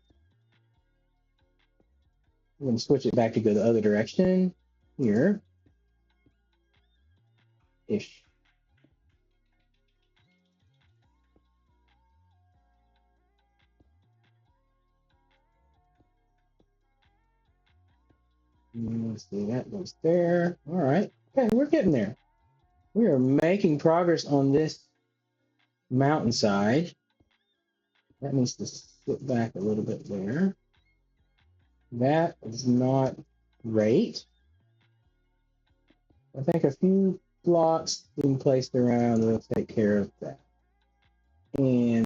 I'm going to switch it back to go the other direction here. Ish. Let's see, that goes there. All right. Okay, we're getting there. We are making progress on this mountainside. That needs to sit back a little bit there. That is not great. I think a few blocks being placed around will take care of that. And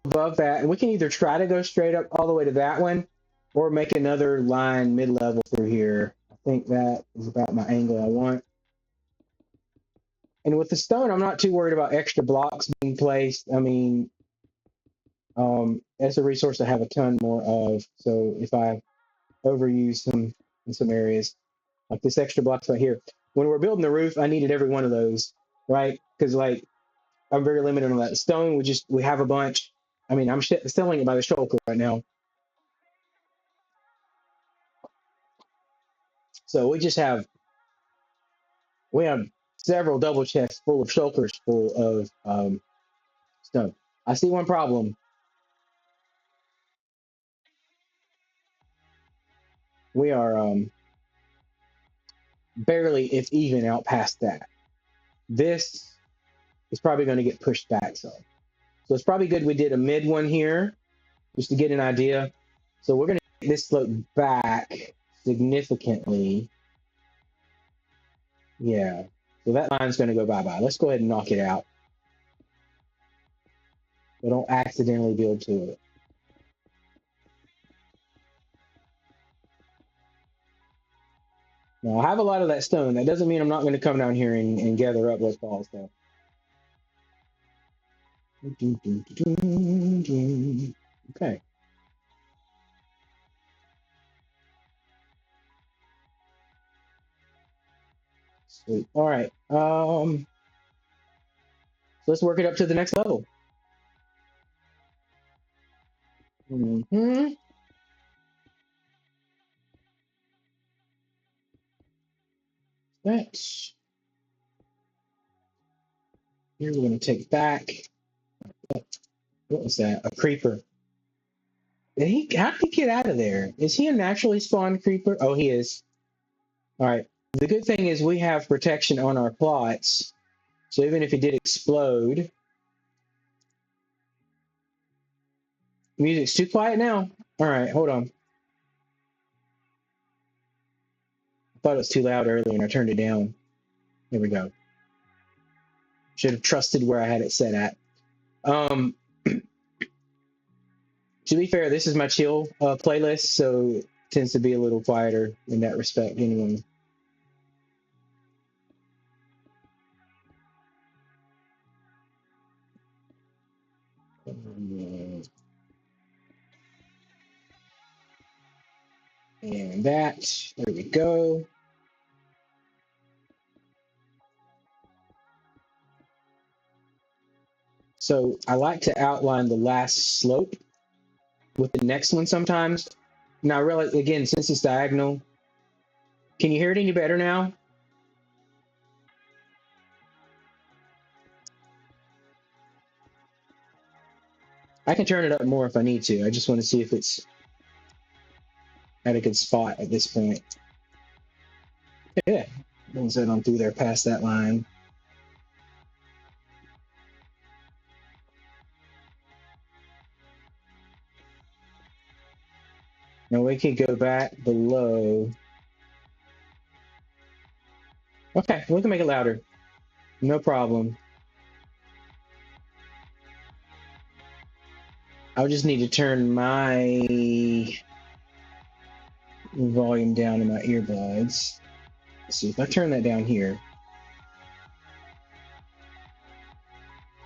above that, and we can either try to go straight up all the way to that one or make another line mid-level through here. I think that is about my angle I want. And with the stone, I'm not too worried about extra blocks being placed. I mean, it's a resource I have a ton more of. So if I overuse some in some areas, like this extra blocks right here, when we're building the roof, I needed every one of those, right? Because like I'm very limited on that. Stone, we have a bunch. I mean, I'm selling it by the shoulder right now. So we have several double chests full of shulkers full of stone. I see one problem. We are barely, if even, out past that. This is probably going to get pushed back some. So it's probably good we did a mid one here just to get an idea. So we're going to get this slope back significantly. Yeah. So that line's going to go bye-bye. Let's go ahead and knock it out. But don't accidentally build to it. Now, I have a lot of that stone. That doesn't mean I'm not going to come down here and gather up those balls, though. Okay. Sweet. All right. So let's work it up to the next level. That. Here we're going to take back. What was that? A creeper. How did he get out of there? Is he a naturally spawned creeper? Oh, he is. All right. The good thing is we have protection on our plots. So even if it did explode, music's too quiet now. All right, hold on. I thought it was too loud earlier and I turned it down. There we go. Should have trusted where I had it set at. To be fair, this is my chill playlist, so it tends to be a little quieter in that respect anyway. And that, there we go. So I like to outline the last slope with the next one sometimes. Now I realize, again, since it's diagonal, can you hear it any better now? I can turn it up more if I need to. I just want to see if it's at a good spot at this point. Yeah, once I don't through there past that line. Now we could go back below. Okay, we can make it louder. No problem. I'll just need to turn my volume down in my earbuds. Let's see if I turn that down here.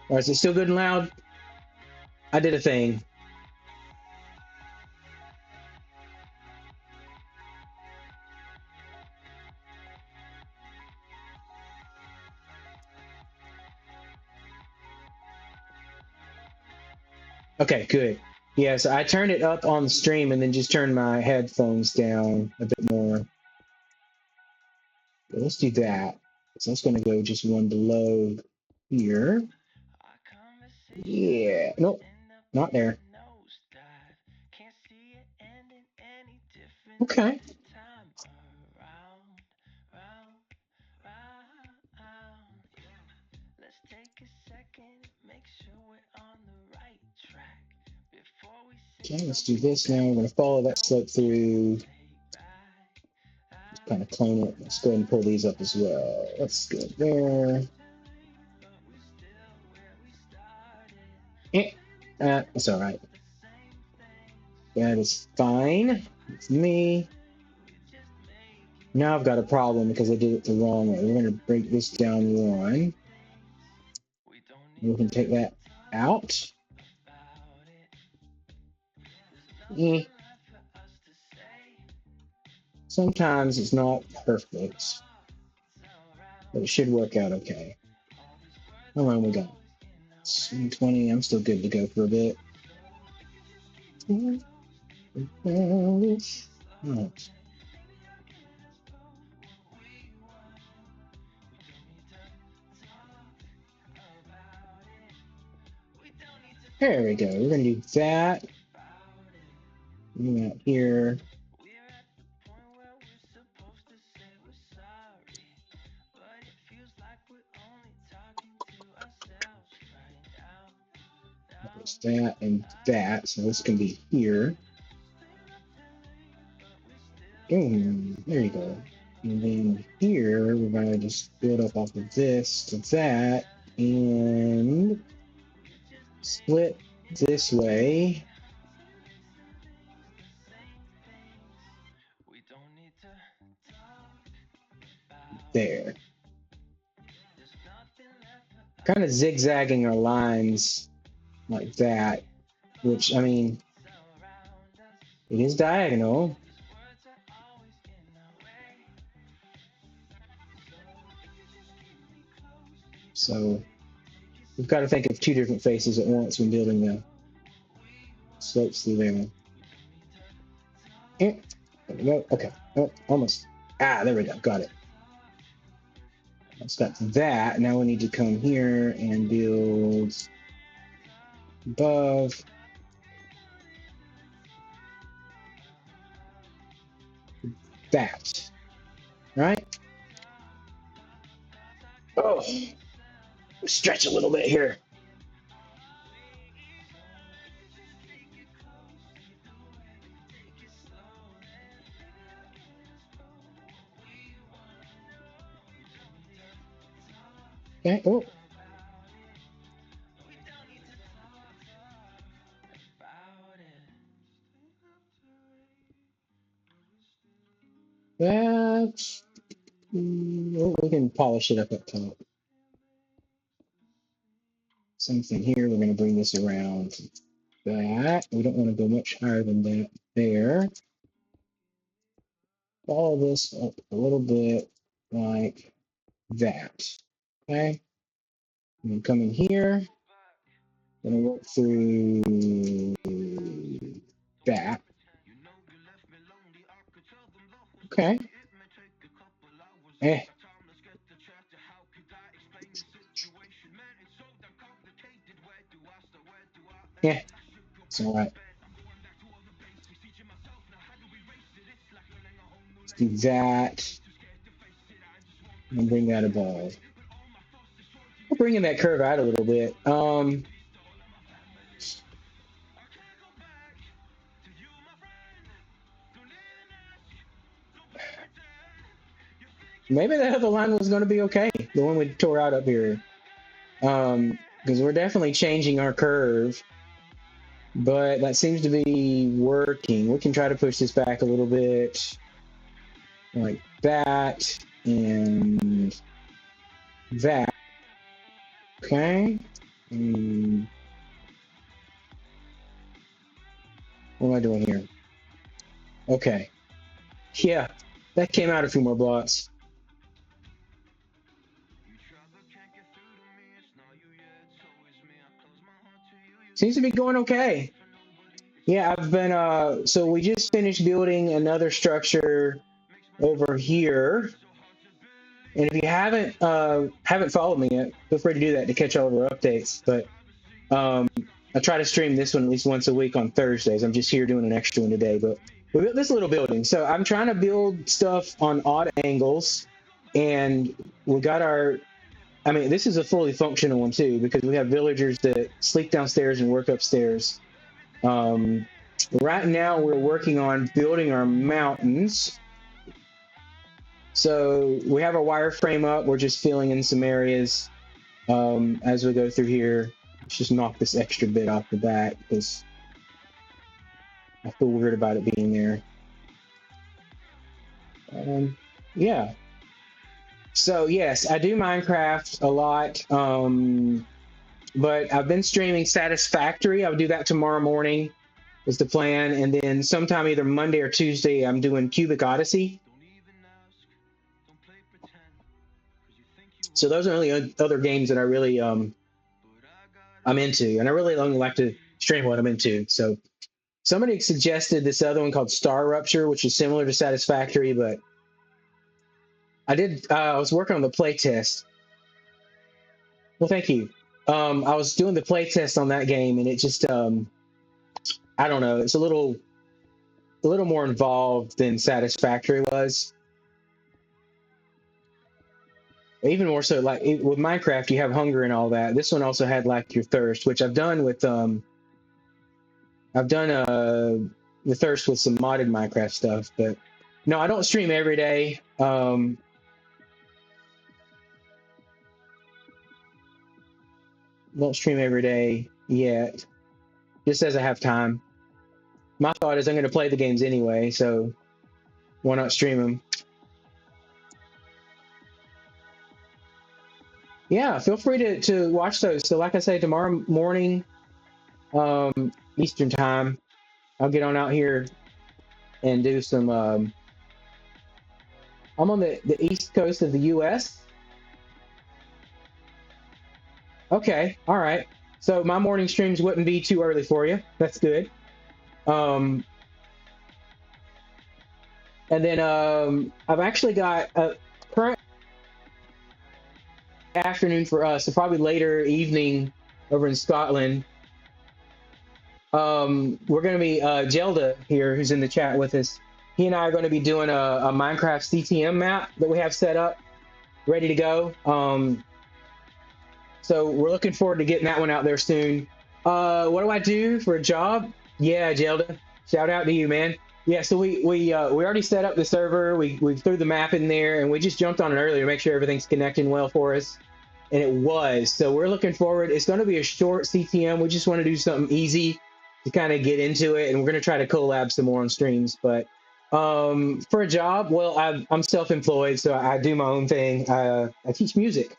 Or is it still good and loud? I did a thing. Okay, good. Yeah, so I turned it up on the stream and then just turned my headphones down a bit more. Let's do that. So that's going to go just one below here. Yeah, nope, not there. Okay. Okay, let's do this now. We're going to follow that slope through. Just kind of clone it. Let's go ahead and pull these up as well. Let's go there. That's all right. That is fine. It's me. Now I've got a problem because I did it the wrong way. We're going to break this down one. We can take that out. Sometimes it's not perfect, but it should work out okay. How long we got? 20. I'm still good to go for a bit. Right. There we go. We're going to do that. Out here. There's that and that. So this can be here. Boom. There you go. And then here, we're going to just build up off of this to that and split this way. There. Kind of zigzagging our lines like that, which, I mean, it is diagonal. So we've got to think of two different faces at once when building the slopes through there. There we go. Okay. Oh, almost. There we go. Got it. Let's got that. Now we need to come here and build above. that. Right? Oh, stretch a little bit here. Okay. Oh. That's. We can polish it up top. Same thing here. We're going to bring this around that. We don't want to go much higher than that there. Follow this up a little bit like that. Okay. And come in here. Gonna work through that. Okay. Eh. Yeah. It's all right. Let's do that. And bring that above. We're bringing that curve out a little bit. Maybe that other line was going to be okay. The one we tore out up here. Because we're definitely changing our curve. But that seems to be working. We can try to push this back a little bit. Like that. And that. Okay. What am I doing here? Okay. Yeah, that came out a few more blocks. Seems to be going okay. Yeah, I've been so we just finished building another structure over here. And if you haven't followed me yet, feel free to do that to catch all of our updates. But I try to stream this one at least once a week on Thursdays. I'm just here doing an extra one today, but we built this little building. So I'm trying to build stuff on odd angles, and we got our, I mean, this is a fully functional one too, because we have villagers that sleep downstairs and work upstairs. Right now we're working on building our mountains. So we have our wireframe up. We're just filling in some areas as we go through here. Let's just knock this extra bit off the back because I feel weird about it being there. Yeah. So yes, I do Minecraft a lot, but I've been streaming Satisfactory. I'll do that tomorrow morning is the plan, and then sometime either Monday or Tuesday I'm doing Cubic Odyssey. So those are the only other games that I really I'm into, and I really only like to stream what I'm into. So somebody suggested this other one called Star Rupture, which is similar to Satisfactory, but I was working on the playtest. Well, thank you. I was doing the playtest on that game, and it just I don't know, it's a little more involved than Satisfactory was. Even more so, like with Minecraft, you have hunger and all that. This one also had like your thirst, which I've done with the thirst with some modded Minecraft stuff. But no, I don't stream every day. Don't stream every day yet, just as I have time. My thought is I'm going to play the games anyway, so why not stream them? Yeah, feel free to watch those. So like I say, tomorrow morning, Eastern time, I'll get on out here and do some, I'm on the East Coast of the US. Okay, all right. So my morning streams wouldn't be too early for you. That's good. And then I've actually got a current afternoon for us, so probably later evening over in Scotland. We're going to be Jelda here, who's in the chat with us. He and I are going to be doing a Minecraft CTM map that we have set up, ready to go. So we're looking forward to getting that one out there soon. What do I do for a job? Yeah, Jelda, shout out to you, man. Yeah, so we already set up the server. We threw the map in there, and we just jumped on it earlier to make sure everything's connecting well for us. And it was. So we're looking forward. It's going to be a short CTM. We just want to do something easy to kind of get into it, and we're going to try to collab some more on streams. But for a job, well, I'm self-employed, so I do my own thing. I teach music.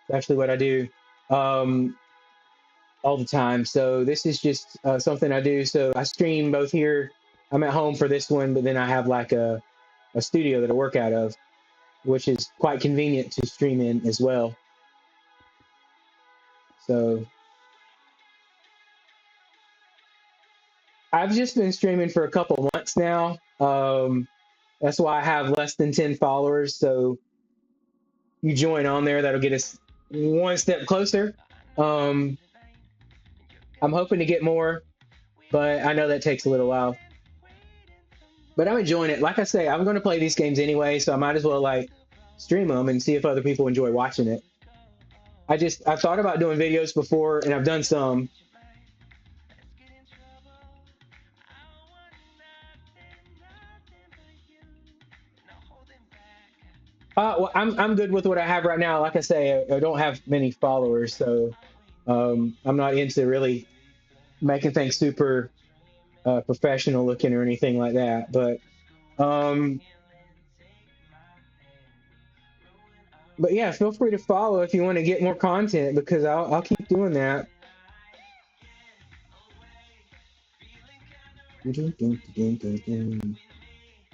That's actually what I do um, all the time. So this is just something I do. So I stream both here. I'm at home for this one, but then I have like a studio that I work out of, which is quite convenient to stream in as well. So I've just been streaming for a couple months now. That's why I have less than 10 followers. So you join on there, that'll get us one step closer. I'm hoping to get more, but I know that takes a little while. But I'm enjoying it. Like I say, I'm going to play these games anyway, so I might as well like stream them and see if other people enjoy watching it. I've thought about doing videos before, and I've done some. Well, I'm good with what I have right now. Like I say, I don't have many followers, so I'm not into really making things super professional looking or anything like that. Um, but yeah, feel free to follow if you want to get more content, because I'll keep doing that.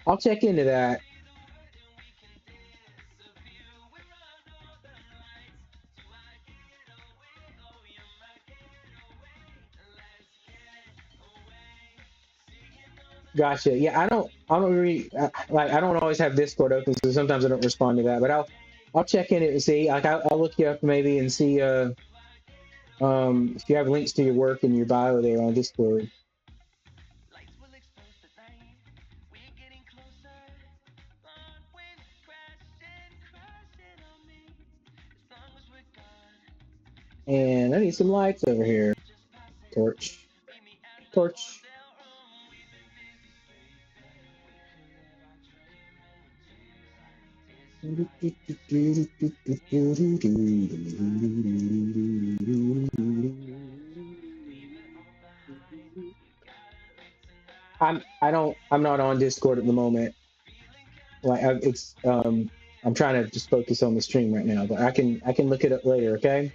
I'll check into that. Gotcha. Yeah, I don't really like. I don't always have Discord open, so sometimes I don't respond to that. But I'll check in it and see. Like, I'll look you up maybe and see if you have links to your work in your bio there on Discord. And I need some lights over here. Torch, torch. I'm not on Discord at the moment. Like I'm trying to just focus on the stream right now, but I can look it up later, okay?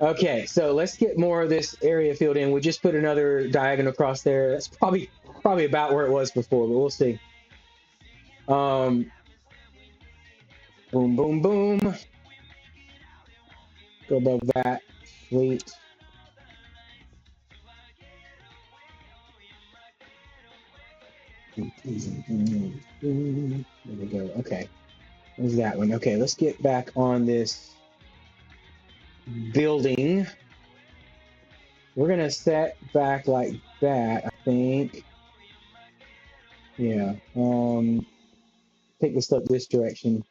Okay, so let's get more of this area filled in. We just put another diagonal across there. That's probably about where it was before, but we'll see. Boom, boom, boom. Go above that. Sweet. There we go. Okay. There's that one. Okay, let's get back on this building. We're gonna set back like that, I think. Yeah. Take this up this direction.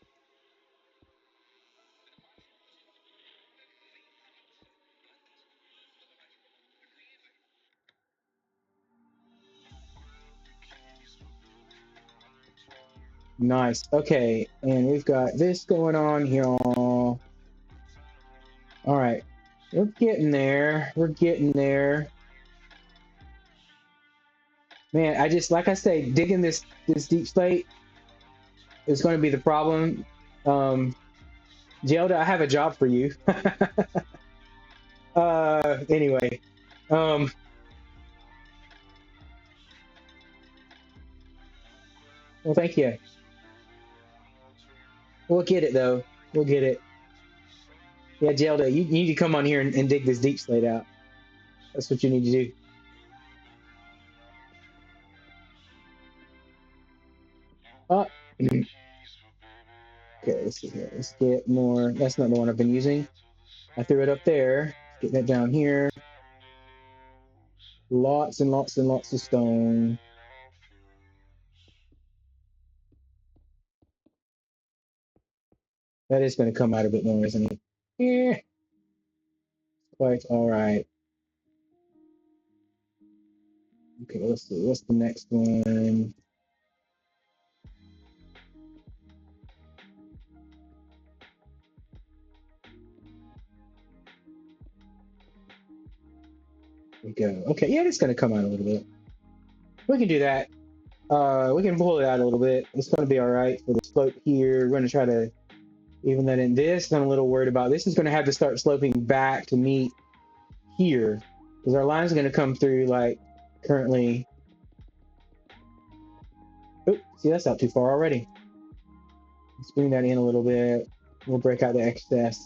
Nice. Okay, and we've got this going on here. All right, we're getting there. We're getting there. Man, I just, like I say, digging this deep slate is going to be the problem. Zelda, I have a job for you. Anyway, well, thank you. We'll get it though. We'll get it. Yeah, Zelda, you need to come on here and dig this deep slate out. That's what you need to do. Okay, let's see here. Let's get more. That's not the one I've been using. I threw it up there. Get that down here. Lots and lots and lots of stone. That is going to come out a bit more, isn't it? Yeah, quite all right. Okay, let's see. What's the next one? There we go. Okay, yeah, it's going to come out a little bit. We can do that. We can pull it out a little bit. It's going to be all right for the slope here. We're going to try to even that in this. I'm a little worried about this. Is going to have to start sloping back to meet here because our line's going to come through like currently. Oh, see, that's not too far already. Let's bring that in a little bit. We'll break out the excess.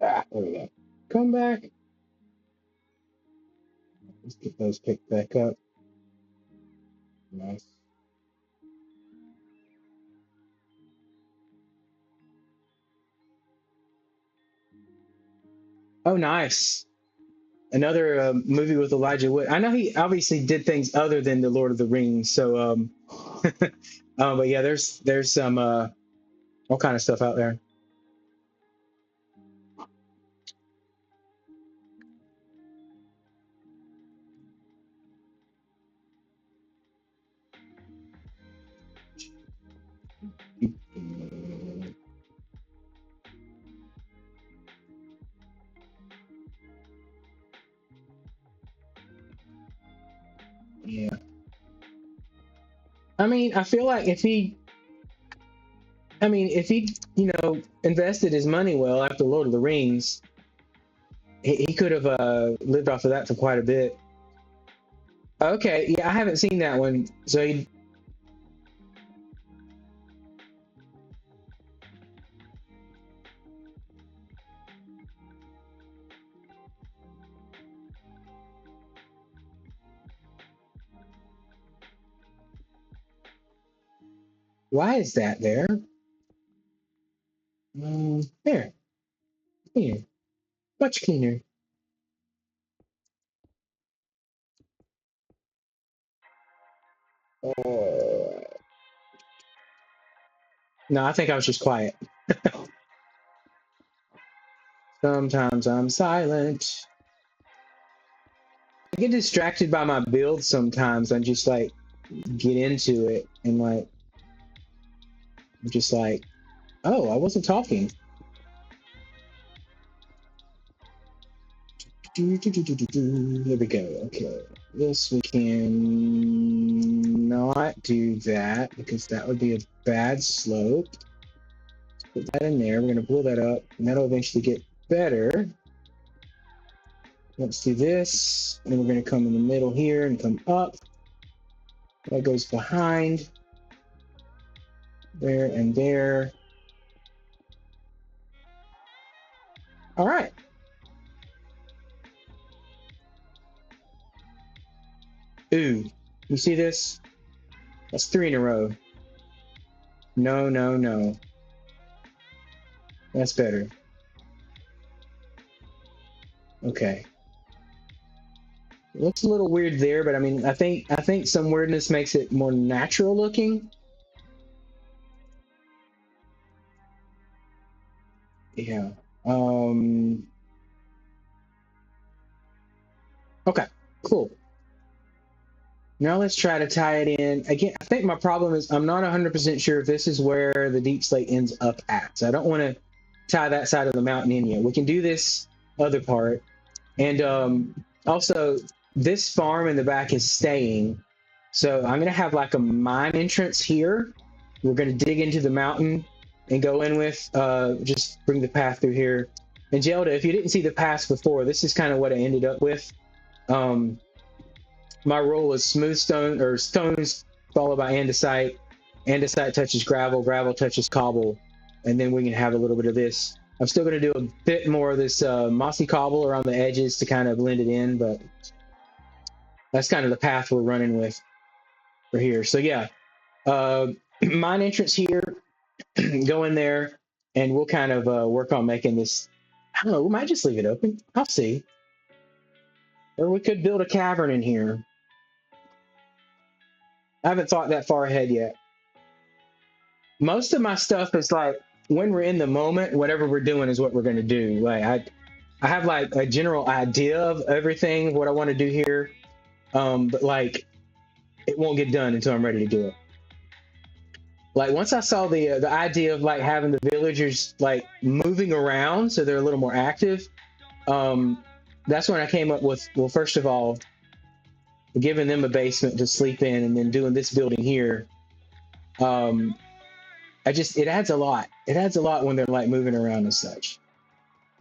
Ah, there we go. Come back. Let's get those picked back up. Nice. Oh, nice. Another movie with Elijah Wood. I know he obviously did things other than the Lord of the Rings. So, but yeah, there's some all kind of stuff out there. Yeah. I mean, I feel like if he, invested his money well after Lord of the Rings, he could have lived off of that for quite a bit. Okay, yeah, I haven't seen that one. So, why is that there? There, here, much cleaner. No, I think I was just quiet. Sometimes I'm silent. I get distracted by my build sometimes. I just like get into it and like I'm just like, oh, I wasn't talking. There we go. Okay. This we can not do that because that would be a bad slope. Let's put that in there. We're gonna pull that up and that'll eventually get better. Let's do this. And then we're gonna come in the middle here and come up. That goes behind. There and there. All right. Ooh, you see this? That's 3 in a row. No, no, no. That's better. Okay. It looks a little weird there, but I mean, I think some weirdness makes it more natural looking. Yeah. Okay, cool. Now let's try to tie it in. Again, I think my problem is I'm not 100% sure if this is where the deep slate ends up at. So I don't want to tie that side of the mountain in yet. We can do this other part. And also, this farm in the back is staying. So I'm going to have like a mine entrance here. We're going to dig into the mountain and go in with, just bring the path through here. And Gelda, if you didn't see the path before, this is kind of what I ended up with. My rule was smooth stone or stones followed by andesite. Andesite touches gravel, gravel touches cobble, and then we can have a little bit of this. I'm still going to do a bit more of this mossy cobble around the edges to kind of blend it in, but that's kind of the path we're running with for here. So yeah, mine entrance here, go in there, and we'll kind of work on making this. I don't know. We might just leave it open. I'll see. Or we could build a cavern in here. I haven't thought that far ahead yet. Most of my stuff is like when we're in the moment, whatever we're doing is what we're going to do. Like I have like a general idea of everything, what I want to do here. But like it won't get done until I'm ready to do it. Like once I saw the idea of like having the villagers like moving around so they're a little more active, that's when I came up with, well, first of all, giving them a basement to sleep in and then doing this building here. It adds a lot. It adds a lot when they're like moving around and such.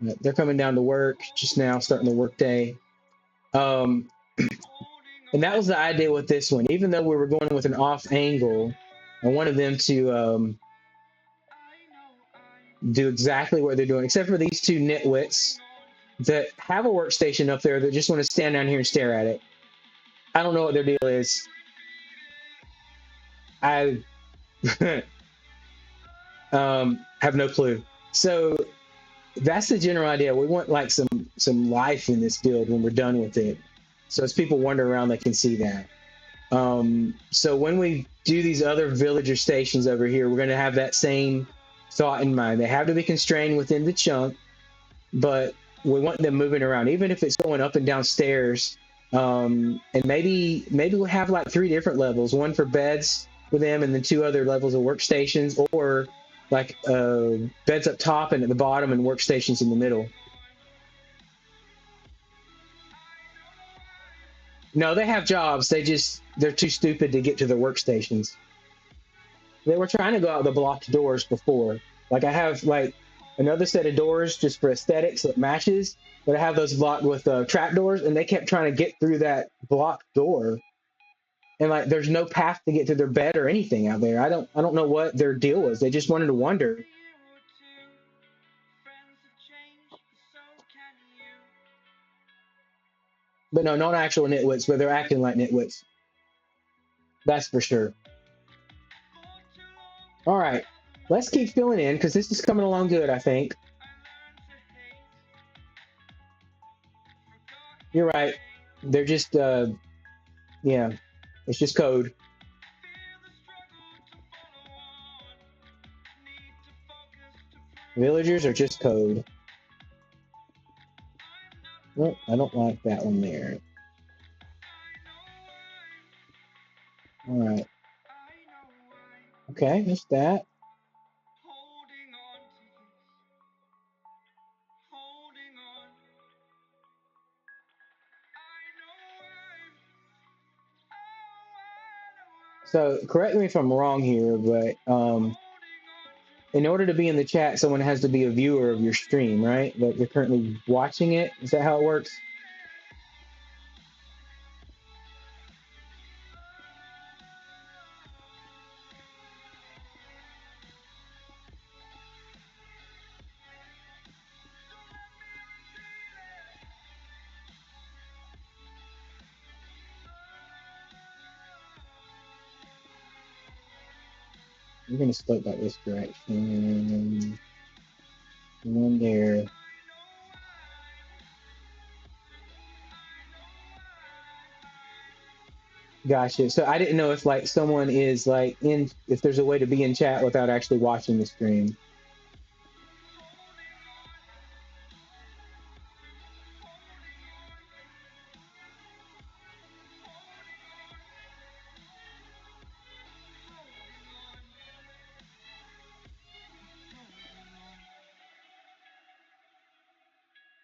They're coming down to work just now, starting the work day. And that was the idea with this one. Even though we were going with an off angle, I wanted them to do exactly what they're doing, except for these two nitwits that have a workstation up there that just want to stand down here and stare at it. I don't know what their deal is. I have no clue. So that's the general idea. We want like some life in this build when we're done with it. So as people wander around, they can see that. So when we do these other villager stations over here, we're going to have that same thought in mind. They have to be constrained within the chunk, but we want them moving around, even if it's going up and down stairs. And maybe we'll have like 3 different levels, one for beds for them, and then 2 other levels of workstations, or like beds up top and at the bottom and workstations in the middle. No, they have jobs. They're too stupid to get to their workstations. They were trying to go out the blocked doors before. Like I have like another set of doors just for aesthetics that matches, but I have those blocked with trap doors, and they kept trying to get through that blocked door. And like there's no path to get to their bed or anything out there. I don't know what their deal was. They just wanted to wander. But no, not actual nitwits, but they're acting like nitwits. That's for sure. All right, let's keep filling in because this is coming along good, I think. You're right. They're just, yeah, it's just code. Villagers are just code. Nope, I don't like that one there. All right. Okay, that's that. So correct me if I'm wrong here, but in order to be in the chat, someone has to be a viewer of your stream, right? That you're currently watching it. Is that how it works? We're gonna split by this direction. One there. Gotcha. So I didn't know if like someone is like in, if there's a way to be in chat without actually watching the stream.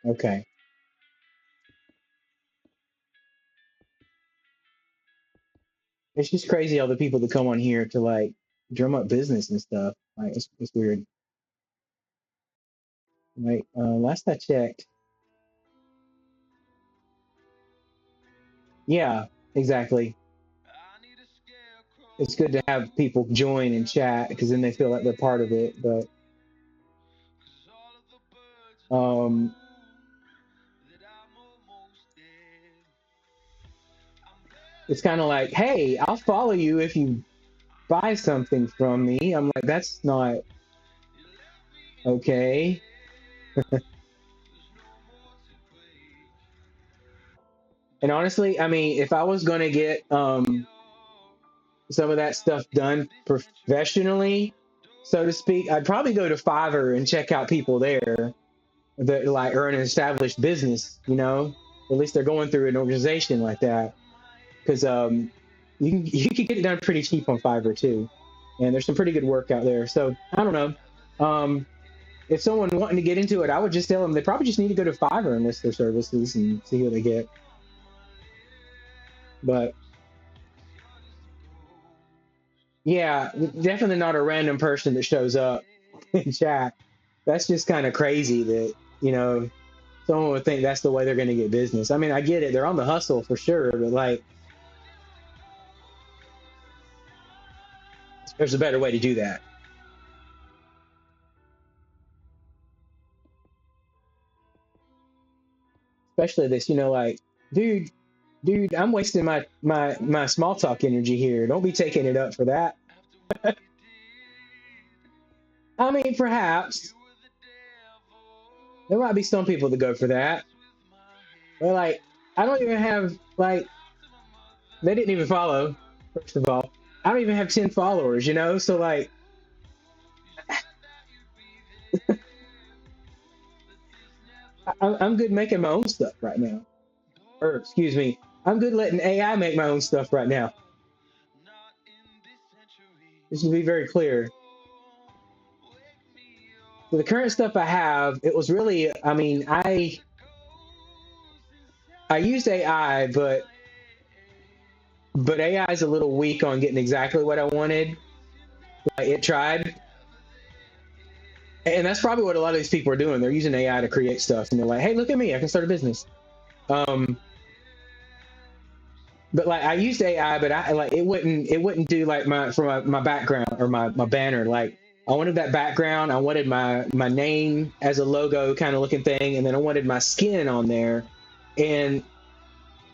Okay. It's just crazy all the people that come on here to like drum up business and stuff. Like it's weird. Like last I checked. Yeah, exactly. It's good to have people join and chat because then they feel like they're part of it. But it's kind of like, hey, I'll follow you if you buy something from me. I'm like, that's not okay. And honestly, I mean, if I was going to get some of that stuff done professionally, so to speak, I'd probably go to Fiverr and check out people there that like are an established business, you know. At least they're going through an organization like that. Because you can get it done pretty cheap on Fiverr too, and there's some pretty good work out there. So I don't know. If someone wanting to get into it, I would just tell them they probably just need to go to Fiverr and list their services and see what they get. But yeah, definitely not a random person that shows up in chat. That's just kind of crazy that, you know, someone would think that's the way they're going to get business. I mean, I get it. They're on the hustle for sure, but like, there's a better way to do that. Especially this, you know, like, dude, I'm wasting my small talk energy here. Don't be taking it up for that. I mean, perhaps there might be some people that go for that. But like, I don't even have like they didn't even follow. First of all, I don't even have 10 followers. You know, so like, I'm good making my own stuff right now. Or excuse me, I'm good letting AI make my own stuff right now. This to be very clear. So the current stuff I have, it was really, I mean, I used AI, but AI is a little weak on getting exactly what I wanted. Like, it tried, and that's probably what a lot of these people are doing. They're using AI to create stuff, and they're like, "Hey, look at me! I can start a business." Um, but like I used AI, but I like it wouldn't do like my background or my banner. Like I wanted that background, I wanted my name as a logo kind of looking thing, and then I wanted my skin on there, and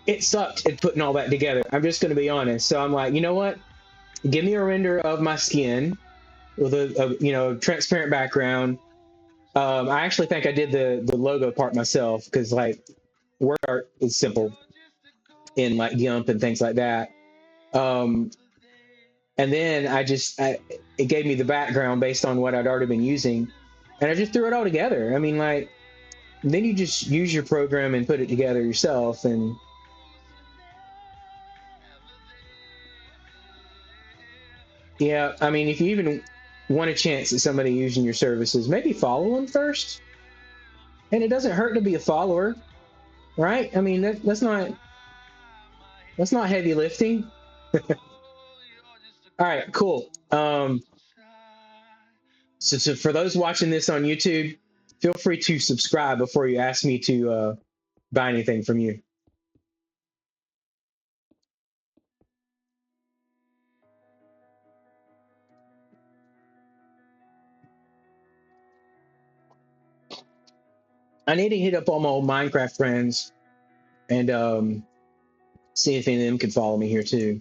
it sucked at putting all that together. I'm just going to be honest. So I'm like, you know what? Give me a render of my skin with a you know transparent background. I actually think I did the logo part myself because like word art is simple in like Gimp and things like that. Um, and then it gave me the background based on what I'd already been using, and I just threw it all together. I mean, like then you just use your program and put it together yourself. And yeah, I mean, if you even want a chance at somebody using your services, maybe follow them first. And it doesn't hurt to be a follower, right? I mean, that's not heavy lifting. All right, cool. So for those watching this on YouTube, feel free to subscribe before you ask me to buy anything from you. I need to hit up all my old Minecraft friends and see if any of them can follow me here too.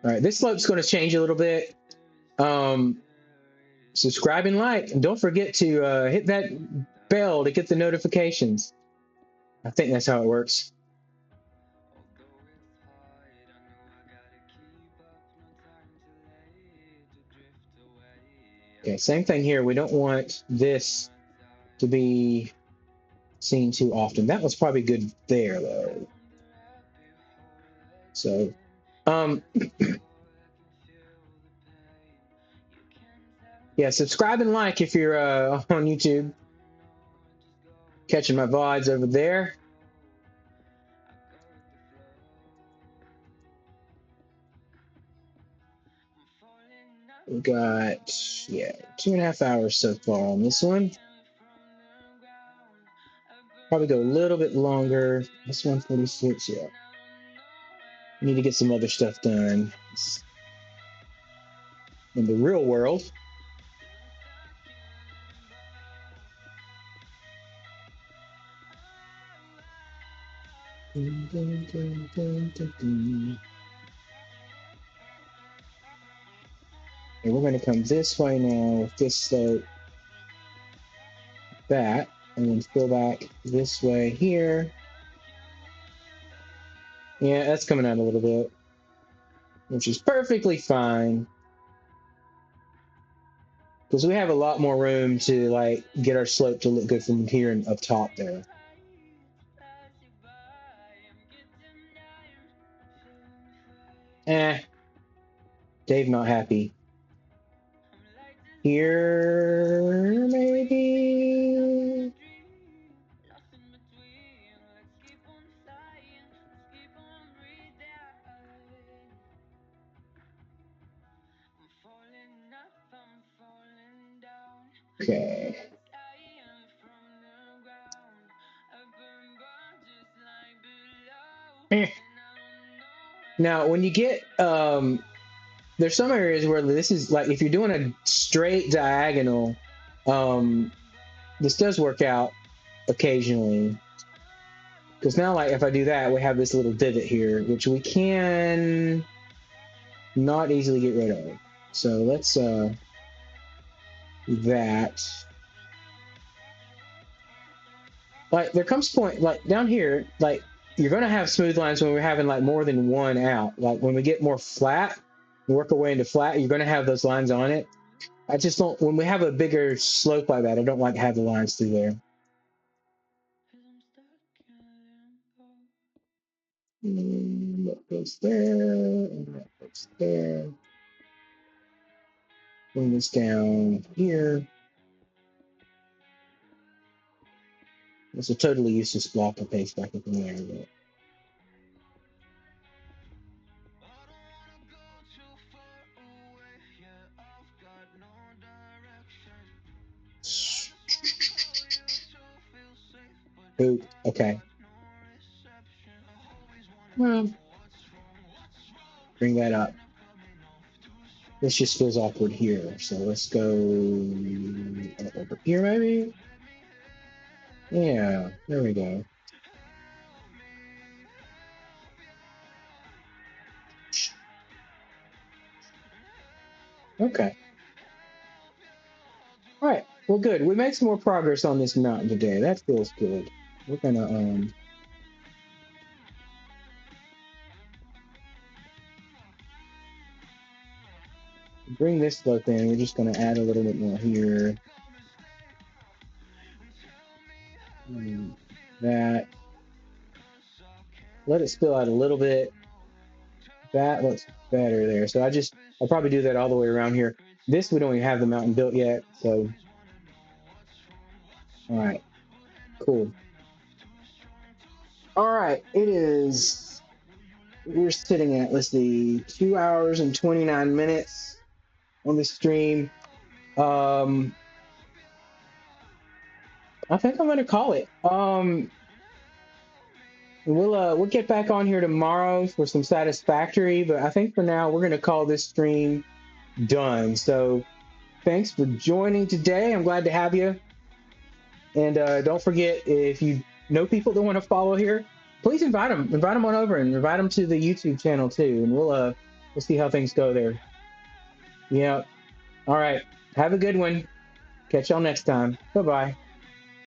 All right, this slope's going to change a little bit. Subscribe and like, and don't forget to hit that bell to get the notifications. I think that's how it works. Okay, same thing here. We don't want this to be seen too often. That was probably good there though. So, yeah, subscribe and like if you're on YouTube. Catching my VODs over there. We got, yeah, 2.5 hours so far on this one. Probably go a little bit longer. This 146, yeah. Need to get some other stuff done in the real world. And we're going to come this way now with this slope, that, and then fill back this way here. Yeah, that's coming out a little bit, which is perfectly fine. Because we have a lot more room to like get our slope to look good from here and up top there. Dave not happy. Here, maybe. Okay. Now, when you get there's some areas where this is like if you're doing a straight diagonal, this does work out occasionally. Because now, like if I do that, we have this little divot here, which we can not easily get rid of. So let's do that. Like there comes a point, like down here, like you're gonna have smooth lines when we're having like more than one out. Like when we get more flat, work our way into flat, you're gonna have those lines on it. I just don't, when we have a bigger slope like that, I don't like to have the lines through there. That goes there, and that goes there. Bring this down here. It's a totally useless block of paste back up in there. But... Oop, okay. Well, bring that up. This just feels awkward here, so let's go over here maybe? Yeah, there we go. Okay. All right, well good. We made some more progress on this mountain today. That feels good. We're gonna bring this slope in. We're just gonna add a little bit more here. That. Let it spill out a little bit. That looks better there. So I'll probably do that all the way around here. This, we don't even have the mountain built yet. So, all right, cool. All right, we're sitting at, let's see, 2 hours and 29 minutes on the stream. I think I'm going to call it. We'll get back on here tomorrow for some Satisfactory, but I think for now we're going to call this stream done. So thanks for joining today. I'm glad to have you. And don't forget, if you know people that want to follow here, please invite them on over and invite them to the YouTube channel too. And we'll see how things go there. Yeah. All right. Have a good one. Catch y'all next time. Bye-bye.